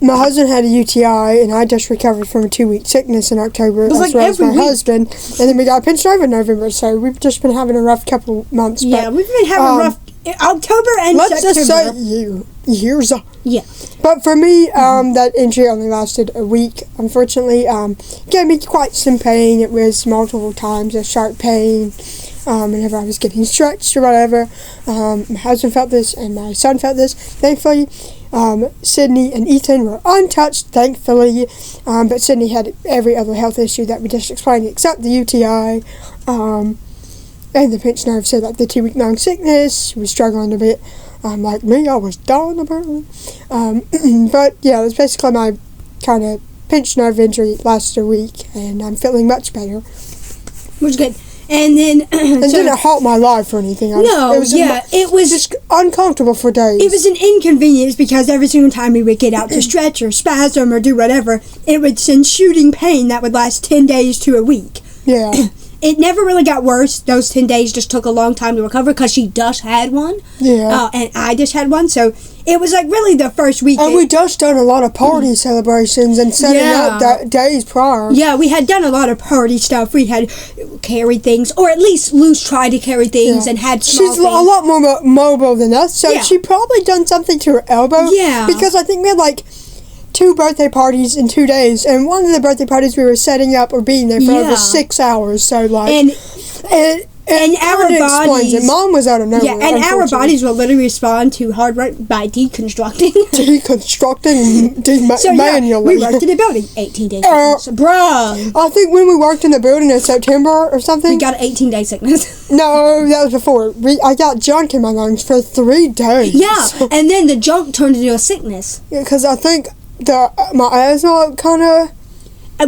My husband had a UTI, and I just recovered from a 2-week sickness in October, as well as my husband. And then we got a pinched nerve in November, so we've just been having a rough couple months.
Yeah, we've been having a rough October and
let's
September.
Just say years.
Yeah.
But for me, that injury only lasted a week. Unfortunately, gave me quite some pain. It was multiple times a sharp pain whenever I was getting stretched or whatever. My husband felt this and my son felt this. Thankfully, Sydney and Ethan were untouched, thankfully. But Sydney had every other health issue that we just explained except the UTI. And the pinched nerve, so like the 2-week-long sickness. She was struggling a bit. Like me, I was done apparently. But yeah, that's basically my kind of pinched nerve injury. It lasted a week, and I'm feeling much better.
Which is good. And then
it didn't halt my life or anything.
It was
just uncomfortable for days.
It was an inconvenience because every single time we would get out to stretch or spasm or do whatever, it would send shooting pain that would last 10 days to a week.
Yeah.
It never really got worse. Those 10 days just took a long time to recover because she just had one.
Yeah.
And I just had one. So it was like really the first week.
And we just done a lot of party celebrations and setting up that days prior.
Yeah, we had done a lot of party stuff. We had carried things, or at least Luce tried to carry things and had small
She's
things.
a lot more mobile than us, so she probably done something to her elbow.
Yeah.
Because I think we had like 2 birthday parties in 2 days, and one of the birthday parties we were setting up or being there for over 6 hours. So like, and our bodies, it. Mom was out of nowhere.
Yeah, and our bodies will literally respond to hard work by deconstructing.
Manually.
We worked in the building 18 days sickness. Bruh.
I think when we worked in the building in September or something.
We got 18-day sickness.
No, that was before. I got junk in my lungs for 3 days.
Yeah, and then the junk turned into a sickness.
Yeah, because I think my asthma kind of...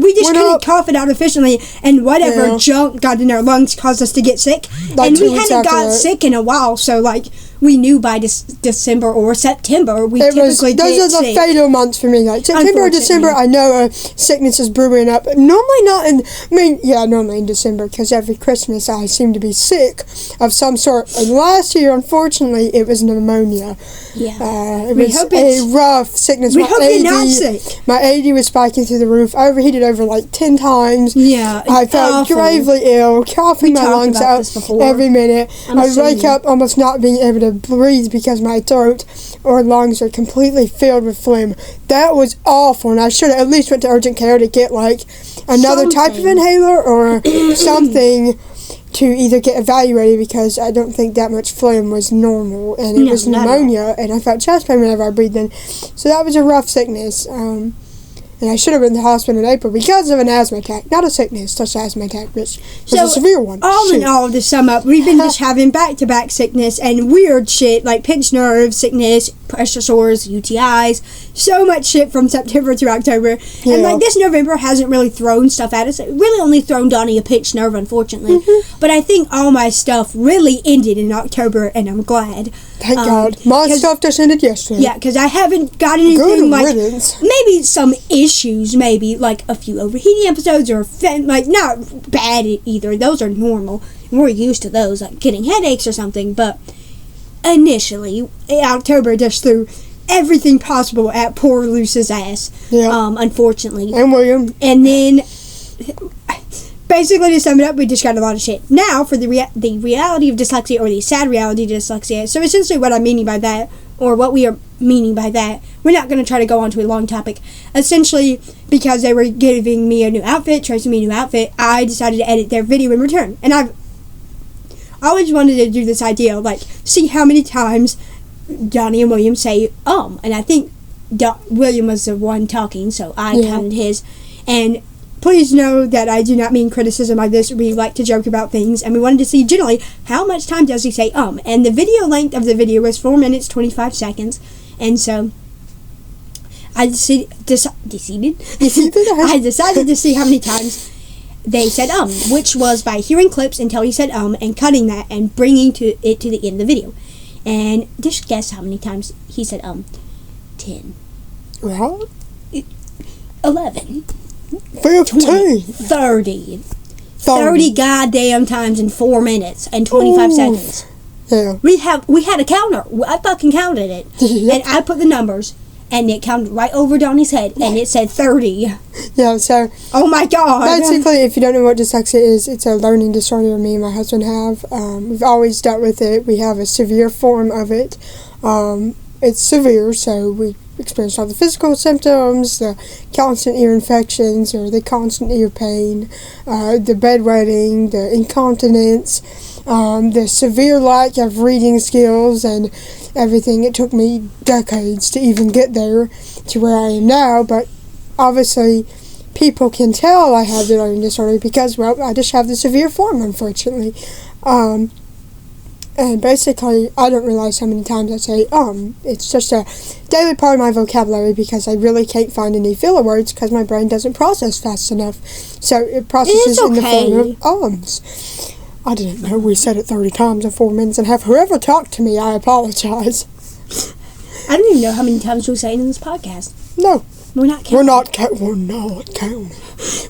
We just couldn't cough it out efficiently, and whatever junk got in our lungs caused us to get sick. Like and we hadn't got sick in a while, so like we knew by December or September we typically get sick.
Those are the fatal months for me. Like September or December, I know sickness is brewing up. Normally not in. Normally in December because every Christmas I seem to be sick of some sort. And last year, unfortunately, it was pneumonia.
Yeah,
it was a rough sickness.
We hope you're not sick.
My AD was spiking through the roof. I overheated over like 10 times.
Yeah,
I felt gravely ill, coughing my lungs out every minute. I would wake up almost not being able to breathe because my throat or lungs are completely filled with phlegm. That was awful, and I should have at least went to urgent care to get like another type of inhaler or something to either get evaluated because I don't think that much phlegm was normal, and it was pneumonia, and I felt chest pain whenever I breathed in. So that was a rough sickness. And And I should have been in the hospital in April because of an asthma attack. Not a sickness, just an asthma attack, which was a severe one.
All in all, to sum up, we've been just having back-to-back sickness and weird shit like pinched nerve sickness, pressure sores, UTIs, so much shit from September to October.
Yeah.
And like this November hasn't really thrown stuff at us. It really only thrown Donnie a pinched nerve, unfortunately. But I think all my stuff really ended in October, and I'm glad.
Thank God. My stuff just ended yesterday.
Yeah, because I haven't got anything
Good
like
riddance.
maybe some issues, maybe like a few overheating episodes or like not bad either. Those are normal. We're used to those, like getting headaches or something. But initially, October just threw everything possible at poor Luce's ass.
Yeah.
Unfortunately.
And William.
And then, basically, to sum it up, we just got a lot of shit. Now, for the reality of dyslexia, or the sad reality of dyslexia. So, essentially, what I'm meaning by that, or what we are meaning by that, we're not going to try to go on to a long topic. Essentially, because they were giving me a new outfit, tracing me a new outfit, I decided to edit their video in return. And I've always wanted to do this idea, like, see how many times Donnie and William say, and I think William was the one talking, so I counted his. And please know that I do not mean criticism like this. We like to joke about things, and we wanted to see generally how much time does he say and the video length of the video was 4 minutes 25 seconds, and so I decided to see how many times they said which was by hearing clips until he said and cutting that and bringing it to the end of the video. And just guess how many times he said 10.
Well,
11.
15.
30 goddamn times in 4 minutes and 25 seconds.
Yeah.
We had a counter. I fucking counted it. And I put the numbers, and it counted right over Donnie's head, and it said 30.
Yeah, so...
Oh my God.
Basically, if you don't know what dyslexia is, it's a learning disorder me and my husband have. We've always dealt with it. We have a severe form of it. It's severe, so we experience all the physical symptoms, the constant ear infections, or the constant ear pain, the bedwetting, the incontinence, the severe lack of reading skills, and everything. It took me decades to even get there to where I am now, but obviously people can tell I have the learning disorder because, well, I just have the severe form, unfortunately. And basically, I don't realize how many times I say, it's just a daily part of my vocabulary because I really can't find any filler words because my brain doesn't process fast enough. So it processes in the form of ums. I didn't know we said it 30 times in 4 minutes and have whoever talked to me, I apologize.
I don't even know how many times we're saying in this podcast.
No.
We're not counting.
We're not counting.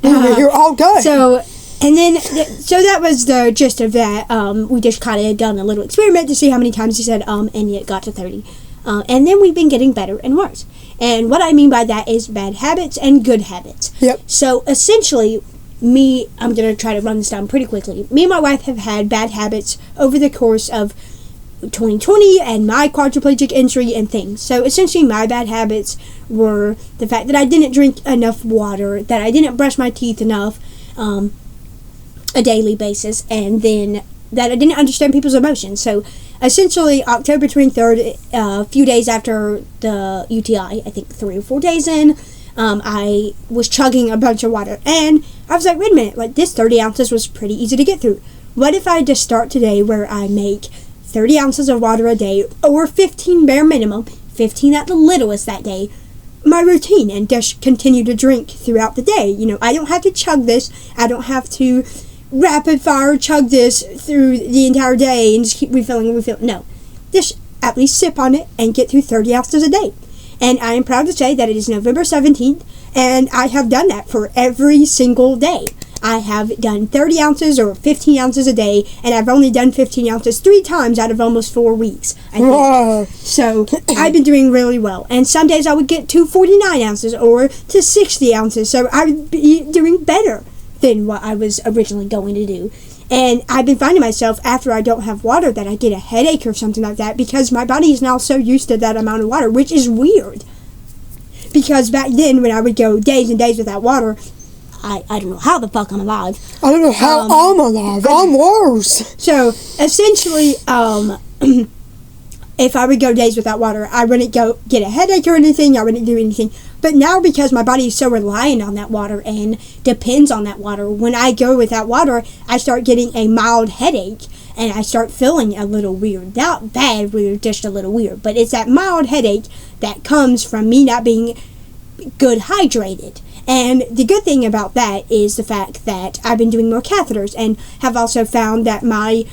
We're here all day.
And then, so that was the gist of that. We just kind of done a little experiment to see how many times he said, and it got to 30. And then we've been getting better and worse. And what I mean by that is bad habits and good habits.
Yep.
So, essentially, I'm going to try to run this down pretty quickly. Me and my wife have had bad habits over the course of 2020 and my quadriplegic injury and things. So, essentially, my bad habits were the fact that I didn't drink enough water, that I didn't brush my teeth enough, a daily basis, and then that I didn't understand people's emotions. So essentially October 23rd, a few days after the UTI, I think 3 or 4 days in, I was chugging a bunch of water, and I was like, wait a minute, like this 30 ounces was pretty easy to get through. What if I just start today where I make 30 ounces of water a day, or 15 bare minimum, 15 at the littlest that day, my routine, and just continue to drink throughout the day. You know, I don't have to chug this. I don't have to rapid fire chug this through the entire day and just keep refilling. No, just at least sip on it and get through 30 ounces a day. And I am proud to say that it is November 17th, and I have done that for every single day. I have done 30 ounces or 15 ounces a day, and I've only done 15 ounces 3 times out of almost 4 weeks, I think.
Whoa.
So, I've been doing really well. And some days I would get to 49 ounces or to 60 ounces, so I would be doing better than what I was originally going to do. And I've been finding myself, after I don't have water, that I get a headache or something like that, because my body is now so used to that amount of water, which is weird. Because back then, when I would go days and days without water, I don't know how the fuck I'm alive.
I don't know how I'm alive. I'm worse.
So, essentially, if I would go days without water, I wouldn't go get a headache or anything. I wouldn't do anything. But now, because my body is so reliant on that water and depends on that water, when I go without water, I start getting a mild headache. And I start feeling a little weird. Not bad weird, just a little weird. But it's that mild headache that comes from me not being good hydrated. And the good thing about that is the fact that I've been doing more catheters and have also found that my,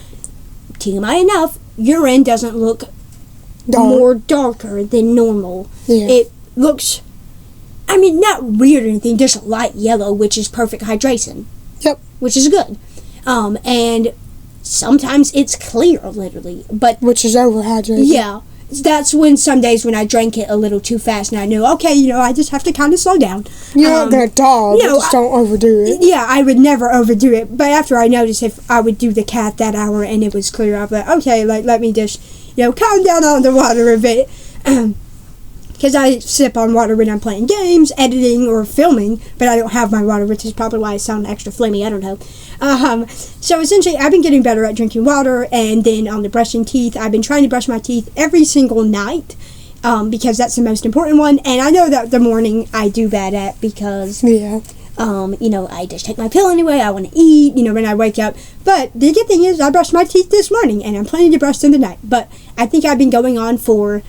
TMI enough, urine doesn't look more darker than normal.
Yeah.
It looks, I mean, not weird or anything, just light yellow, which is perfect hydration.
Yep.
Which is good. And sometimes it's clear, literally, but
which is overhydrated.
Yeah, that's when some days when I drank it a little too fast, and I knew, okay, I just have to kind of slow down.
You're not gonna die, but just don't overdo it.
Yeah, I would never overdo it. But after I noticed, if I would do the cat that hour and it was clear, I'd be like, okay, let me just calm down on the water a bit. Because I sip on water when I'm playing games, editing, or filming, but I don't have my water, which is probably why I sound extra flamey, I don't know. So essentially, I've been getting better at drinking water, and then on the brushing teeth, I've been trying to brush my teeth every single night, because that's the most important one, and I know that the morning I do bad at, because, I just take my pill anyway, I want to eat, when I wake up, but the good thing is, I brushed my teeth this morning, and I'm planning to brush them tonight, but I think I've been going on for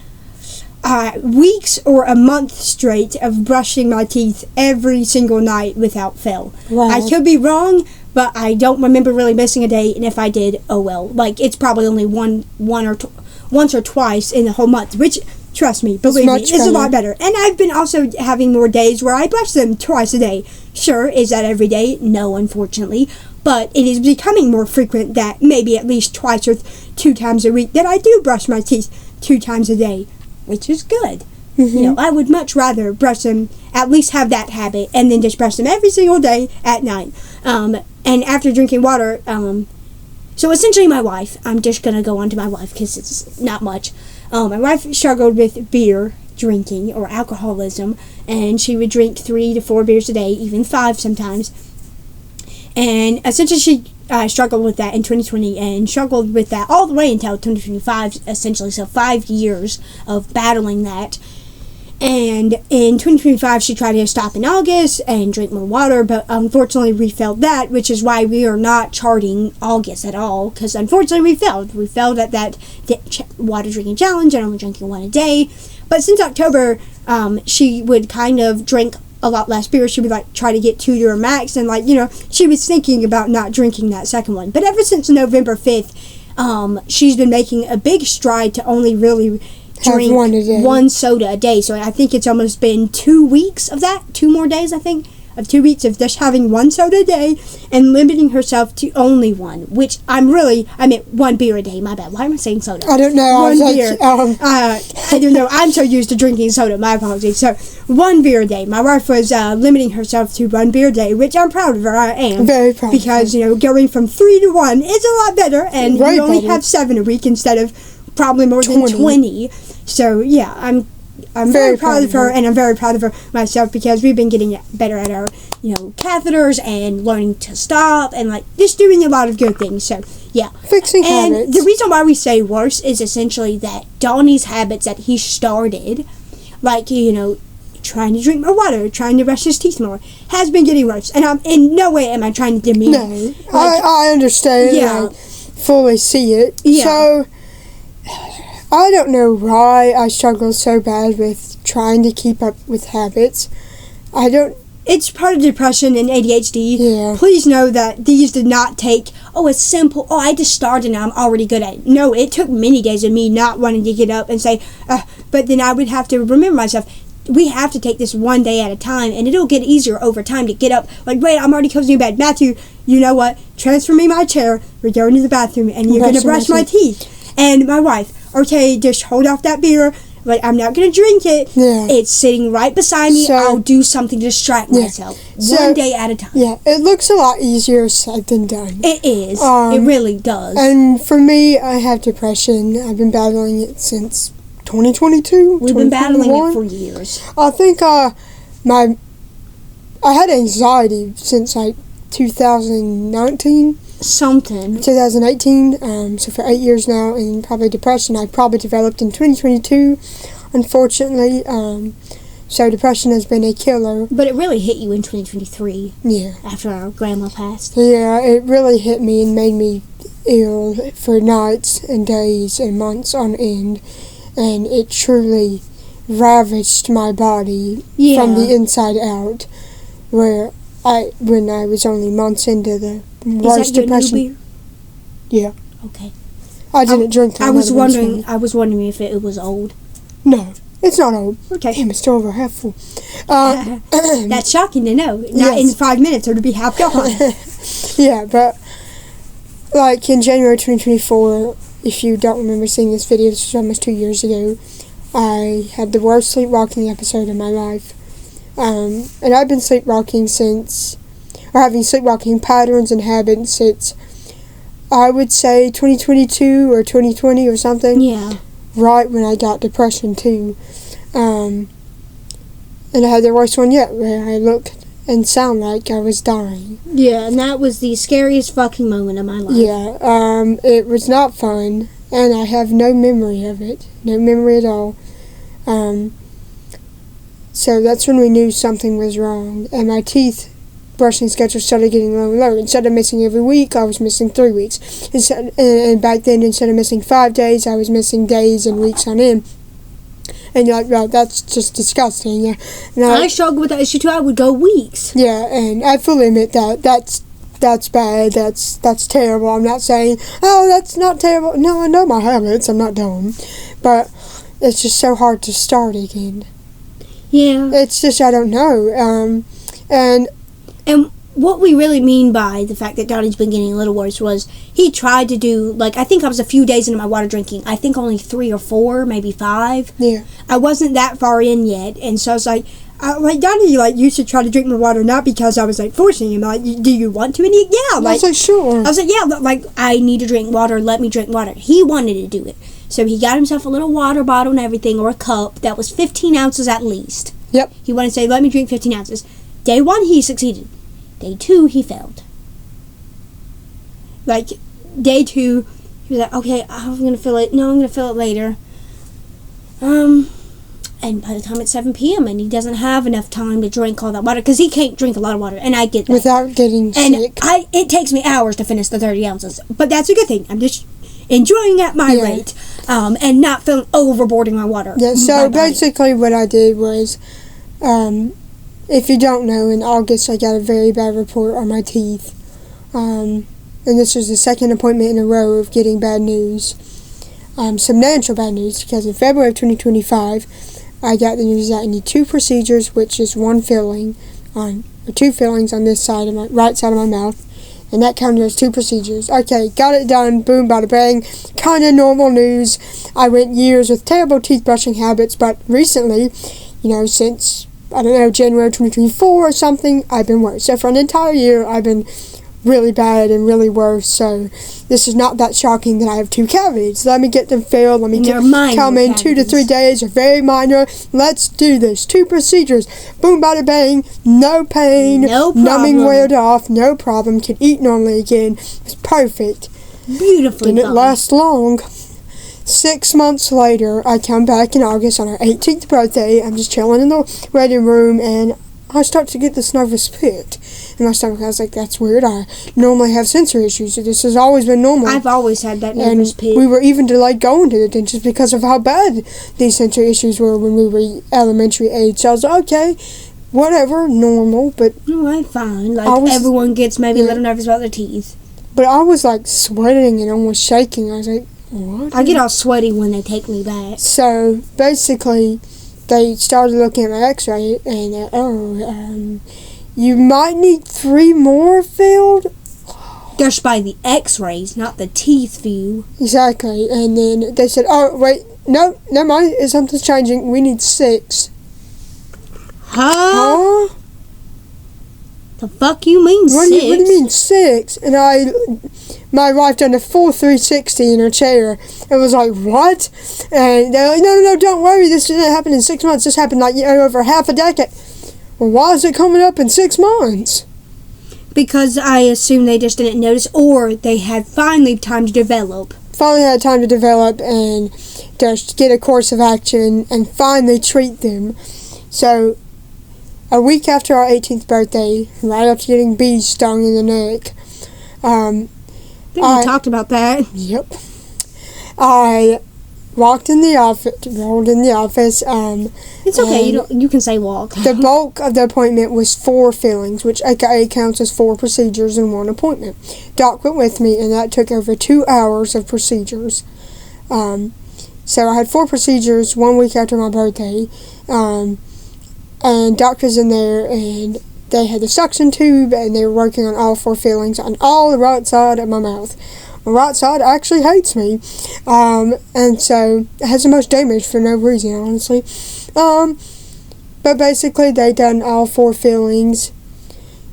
weeks or a month straight of brushing my teeth every single night without fail.
Wow.
I could be wrong, but I don't remember really missing a day, and if I did, oh well. Like, it's probably only once or twice in the whole month, which, trust me, believe me, is a lot better. And I've been also having more days where I brush them twice a day. Sure, is that every day? No, unfortunately. But it is becoming more frequent that maybe at least twice or 2 times a week that I do brush my teeth 2 times a day, which is good.
Mm-hmm.
I would much rather brush them, at least have that habit, and then just brush them every single day at night. And after drinking water, so essentially my wife, I'm just going to go on to my wife because it's not much. My wife struggled with beer drinking or alcoholism, and she would drink 3 to 4 beers a day, even 5 sometimes. And essentially she struggled with that in 2020 and struggled with that all the way until 2025, essentially. So 5 years of battling that. And in 2025, she tried to stop in August and drink more water, but unfortunately we failed that, which is why we are not charting August at all, because unfortunately we failed. We failed at that water drinking challenge and only drinking 1 a day. But since October, she would kind of drink a lot less beer. She would try to get 2 to her max, and she was thinking about not drinking that second one. But ever since November 5th, she's been making a big stride to only really drink 1 soda a day. So I think it's almost been 2 weeks of that, 2 more days I think, of 2 weeks of just having 1 soda a day and limiting herself to only 1, which I meant 1 beer a day, my bad. Why am I saying soda?
I don't know.
1 beer. I don't know. I'm so used to drinking soda, my apologies. So 1 beer a day. My wife was limiting herself to 1 beer a day, which I'm proud of her. I am.
Very proud.
Because, going from 3 to 1 is a lot better, and
Way
you only
better.
have 7 a week instead of probably more than 20. So yeah, I'm very proud of her, and I'm very proud of her myself, because we've been getting better at our catheters and learning to stop and just doing a lot of good things. So yeah,
fixing
and
habits.
the reason why we say worse is essentially that Donny's habits that he started, trying to drink more water, trying to brush his teeth more, has been getting worse. And in no way am I trying to demean.
No, I understand.
Yeah,
I fully see it.
Yeah.
So I don't know why I struggle so bad with trying to keep up with habits.
It's part of depression and ADHD.
Yeah.
Please know that these did not take, a simple, I just started and I'm already good at it. No, it took many days of me not wanting to get up and say, but then I would have to remember myself, we have to take this 1 day at a time, and it'll get easier over time to get up. Wait, I'm already cozy in bed. Matthew, you know what? Transfer me my chair. We're going to the bathroom, and you're going to brush my teeth. And my wife, okay, just hold off that beer. I'm not going to drink it.
Yeah.
It's sitting right beside me. I'll do something to distract myself. 1 day at a time.
Yeah, it looks a lot easier said than done.
It is. It really does.
And for me, I have depression. I've been battling it since 2022.
We've been battling it for years.
I think I had anxiety since 2019. 2018, so for 8 years now, and probably depression I probably developed in 2022, unfortunately. So depression has been a killer.
But it really hit you in 2023.
Yeah.
After our grandma passed.
Yeah, it really hit me and made me ill for nights and days and months on end. And it truly ravaged my body from the inside out. When I was only months into the worst depression.
New beer?
Yeah.
Okay.
I didn't drink that.
I was wondering if it was old.
No, it's not old.
Okay.
Damn, it's still over half full.
That's shocking to know. Not in 5 minutes or to be half gone.
Yeah, but like in January 2024, if you don't remember seeing this video, this was almost 2 years ago, I had the worst sleepwalking episode of my life. And I've been sleepwalking having sleepwalking patterns and habits since, I would say, 2022 or 2020 or something.
Yeah.
Right when I got depression too. And I had the worst one yet, where I looked and sound like I was dying.
Yeah, and that was the scariest fucking moment of my life.
Yeah, it was not fun, and I have no memory of it. No memory at all. So that's when we knew something was wrong, and my teeth brushing schedule started getting lower and lower. Instead of missing every week, I was missing 3 weeks. And back then, instead of missing 5 days, I was missing days and weeks on end. And you're like, well, that's just disgusting. Yeah.
I struggled with that issue too. I would go weeks.
Yeah, and I fully admit that. That's bad. That's terrible. I'm not saying, oh, that's not terrible. No, I know my habits. I'm not dumb. But it's just so hard to start again.
Yeah.
It's just, I don't know. And
what we really mean by the fact that Donny's been getting a little worse was he tried to do, like, I think I was a few days into my water drinking. I think only 3 or 4, maybe 5.
Yeah.
I wasn't that far in yet, and so I was like, Donny, like, you should try to drink more water, not because I was, like, forcing him. Like, do you want to? And he, yeah. Like,
I was like, sure.
I was like, yeah, like, I need to drink water. Let me drink water. He wanted to do it. So he got himself a little water bottle and everything, or a cup that was 15 ounces at least.
Yep.
He wanted to say, let me drink 15 ounces. Day 1, he succeeded. Day 2, he failed. Like, day 2, he was like, okay, I'm going to fill it. No, I'm going to fill it later. And by the time it's 7 p.m. and he doesn't have enough time to drink all that water, because he can't drink a lot of water, and I get that.
Without getting sick.
It takes me hours to finish the 30 ounces, but that's a good thing. I'm just enjoying at my rate, and not feeling overboarding my water.
Yeah, so basically what I did was, if you don't know, in August I got a very bad report on my teeth. And this was the second appointment in a row of getting bad news. Substantial bad news, because in February of 2025, I got the news that I need 2 procedures, which is 2 fillings on this side of my right side of my mouth. And that counted as 2 procedures. Okay, got it done. Boom, bada bang. Kind of normal news. I went years with terrible teeth brushing habits, but recently, since, I don't know, January 2024 or something, I've been worse. So for an entire year, I've been really bad and really worse. So this is not that shocking that I have 2 cavities. Let me get them filled. Let me come in 2 to 3 days. They're very minor. Let's do this. 2 procedures. Boom, bada bang. No pain.
No problem.
Numbing weared off. No problem. Can eat normally again. It's perfect.
Beautifully
Didn't last long. 6 months later, I come back in August on our 18th birthday. I'm just chilling in the waiting room, and I start to get this nervous pit in my stomach. I was like, that's weird. I normally have sensory issues. This has always been normal.
I've always had that nervous pit.
We were even delayed going to the dentist because of how bad these sensory issues were when we were elementary age. So I was like, okay, whatever, normal, but...
Oh, I'm fine. Everyone gets maybe a little nervous about their teeth.
But I was, sweating and almost shaking. I was like, what?
I get all sweaty when they take me back.
So, basically, they started looking at my x-ray, and, you might need 3 more filled.
Just by the x-rays, not the teeth view.
Exactly. And then they said, oh, wait, no, never mind, something's changing. We need 6.
Huh? The fuck you mean 6?
What do you mean 6? And my wife done a full 360 in her chair. It was like, what? And they're like, no, don't worry. This didn't happen in 6 months. This happened over half a decade. Well, why is it coming up in 6 months?
Because I assume they just didn't notice, or they had finally time to develop.
Finally had time to develop and just get a course of action and finally treat them. So, a week after our 18th birthday, right after getting bees stung in the neck,
I think we talked about that.
Yep. I rolled in the office.
It's okay. You can say walk.
The bulk of the appointment was 4 fillings, which aka counts as 4 procedures in one appointment. Doc went with me, and that took over 2 hours of procedures. So I had 4 procedures 1 week after my birthday, and Doc was in there, and they had the suction tube, and they were working on all 4 fillings on all the right side of my mouth. My right side actually hates me, and so it has the most damage for no reason, honestly. But basically, they done all 4 fillings,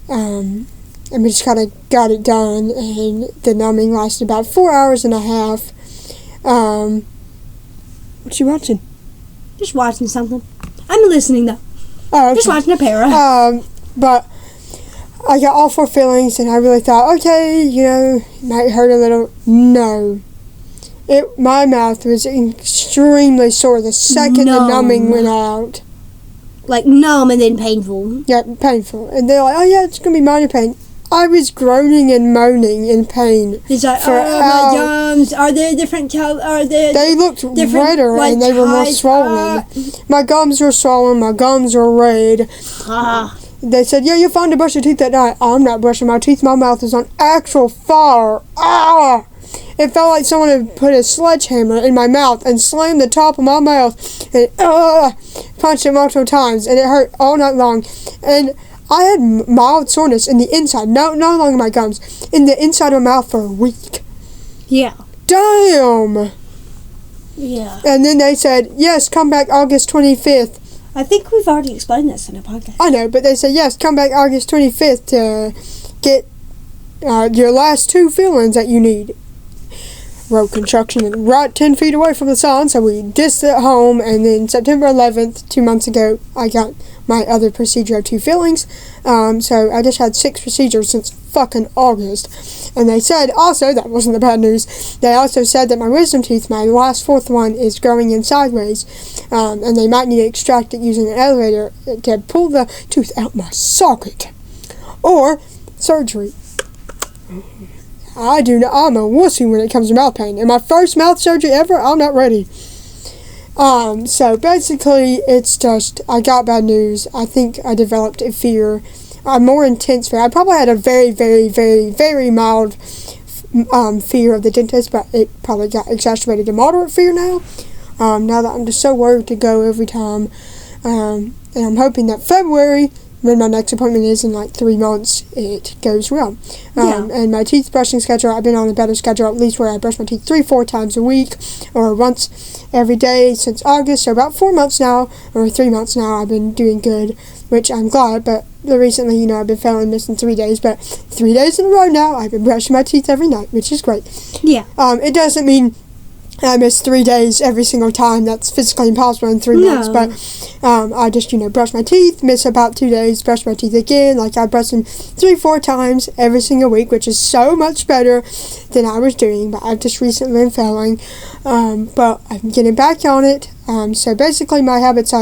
and we just kind of got it done, and the numbing lasted about 4 hours and a half. What you watching?
Just watching something. I'm listening, though.
Oh, okay.
Just watching a para.
But I got all 4 fillings, and I really thought, okay, it might hurt a little. No. My mouth was extremely sore the second the numbing went out.
Like numb and then painful.
Yeah, painful. And they're like, oh yeah, it's going to be minor pain. I was groaning and moaning in pain.
It's like, my gums, are there different colors?
They looked redder, like, and they were more swollen. My gums were swollen, my gums were red. They said, yeah, you're fine to brush your teeth that night. I'm not brushing my teeth. My mouth is on actual fire. It felt like someone had put a sledgehammer in my mouth and slammed the top of my mouth and punched it multiple times, and it hurt all night long. And I had mild soreness in the inside, no longer my gums, in the inside of my mouth for a week.
Yeah.
Damn.
Yeah.
And then they said, yes, come back August 25th.
I think we've already explained this in a podcast.
I know, but they said, yes, come back August 25th to get your last 2 fillings that you need. Road construction right 10 feet away from the sun, so we dissed it home, and then September 11th, 2 months ago, I got my other procedure of 2 fillings. So I just had 6 procedures since fucking August. And they said, also, that wasn't the bad news, they also said that my wisdom tooth, my last 4th one, is growing in sideways, and they might need to extract it using an elevator to pull the tooth out my socket. Or surgery. I'm a wussy when it comes to mouth pain. And my first mouth surgery ever, I'm not ready. So basically, it's just, I got bad news. I think I developed a fear, a more intense fear. I probably had a very, very, very, very mild fear of the dentist, but it probably got exacerbated to moderate fear now. Now that I'm just so worried to go every time. And I'm hoping that February, when my next appointment is in like 3 months, it goes well. And my teeth brushing schedule, I've been on a better schedule, at least where I brush my teeth 3-4 times a week, or once every day since August. So about 4 months now, or 3 months now, I've been doing good, which I'm glad. But recently, I've been failing, missing 3 days, but 3 days in a row now, I've been brushing my teeth every night, which is great.
Yeah.
It doesn't mean I miss 3 days every single time. That's physically impossible in 3 months. But I just, brush my teeth, miss about 2 days, brush my teeth again. Like, I brush them 3-4 times every single week, which is so much better than I was doing. But I've just recently been failing. But I'm getting back on it. So basically my habits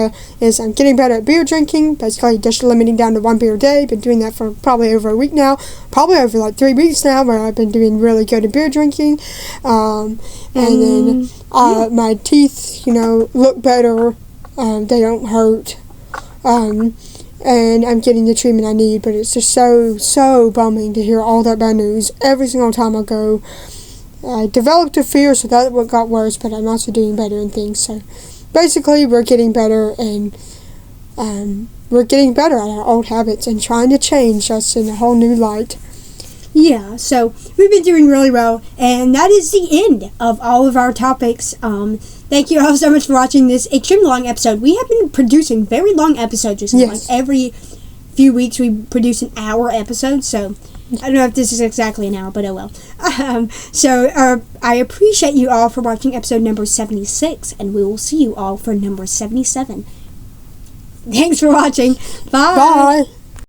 is I'm getting better at beer drinking, basically just limiting down to 1 beer a day. Been doing that for probably over a week now, probably over like 3 weeks now, where I've been doing really good at beer drinking. And then my teeth, look better, they don't hurt, and I'm getting the treatment I need. But it's just so bumming to hear all that bad news every single time I go. I developed a fear, so that what got worse, but I'm also doing better and things. So basically, we're getting better, and we're getting better at our old habits and trying to change us in a whole new light.
Yeah, so we've been doing really well, and that is the end of all of our topics. Thank you all so much for watching this extremely long episode. We have been producing very long episodes recently.
Yes.
Like every few weeks we produce an hour episode, so I don't know if this is exactly an hour, but oh well. So I appreciate you all for watching episode number 76, and we will see you all for number 77. Thanks for watching. Bye.
Bye.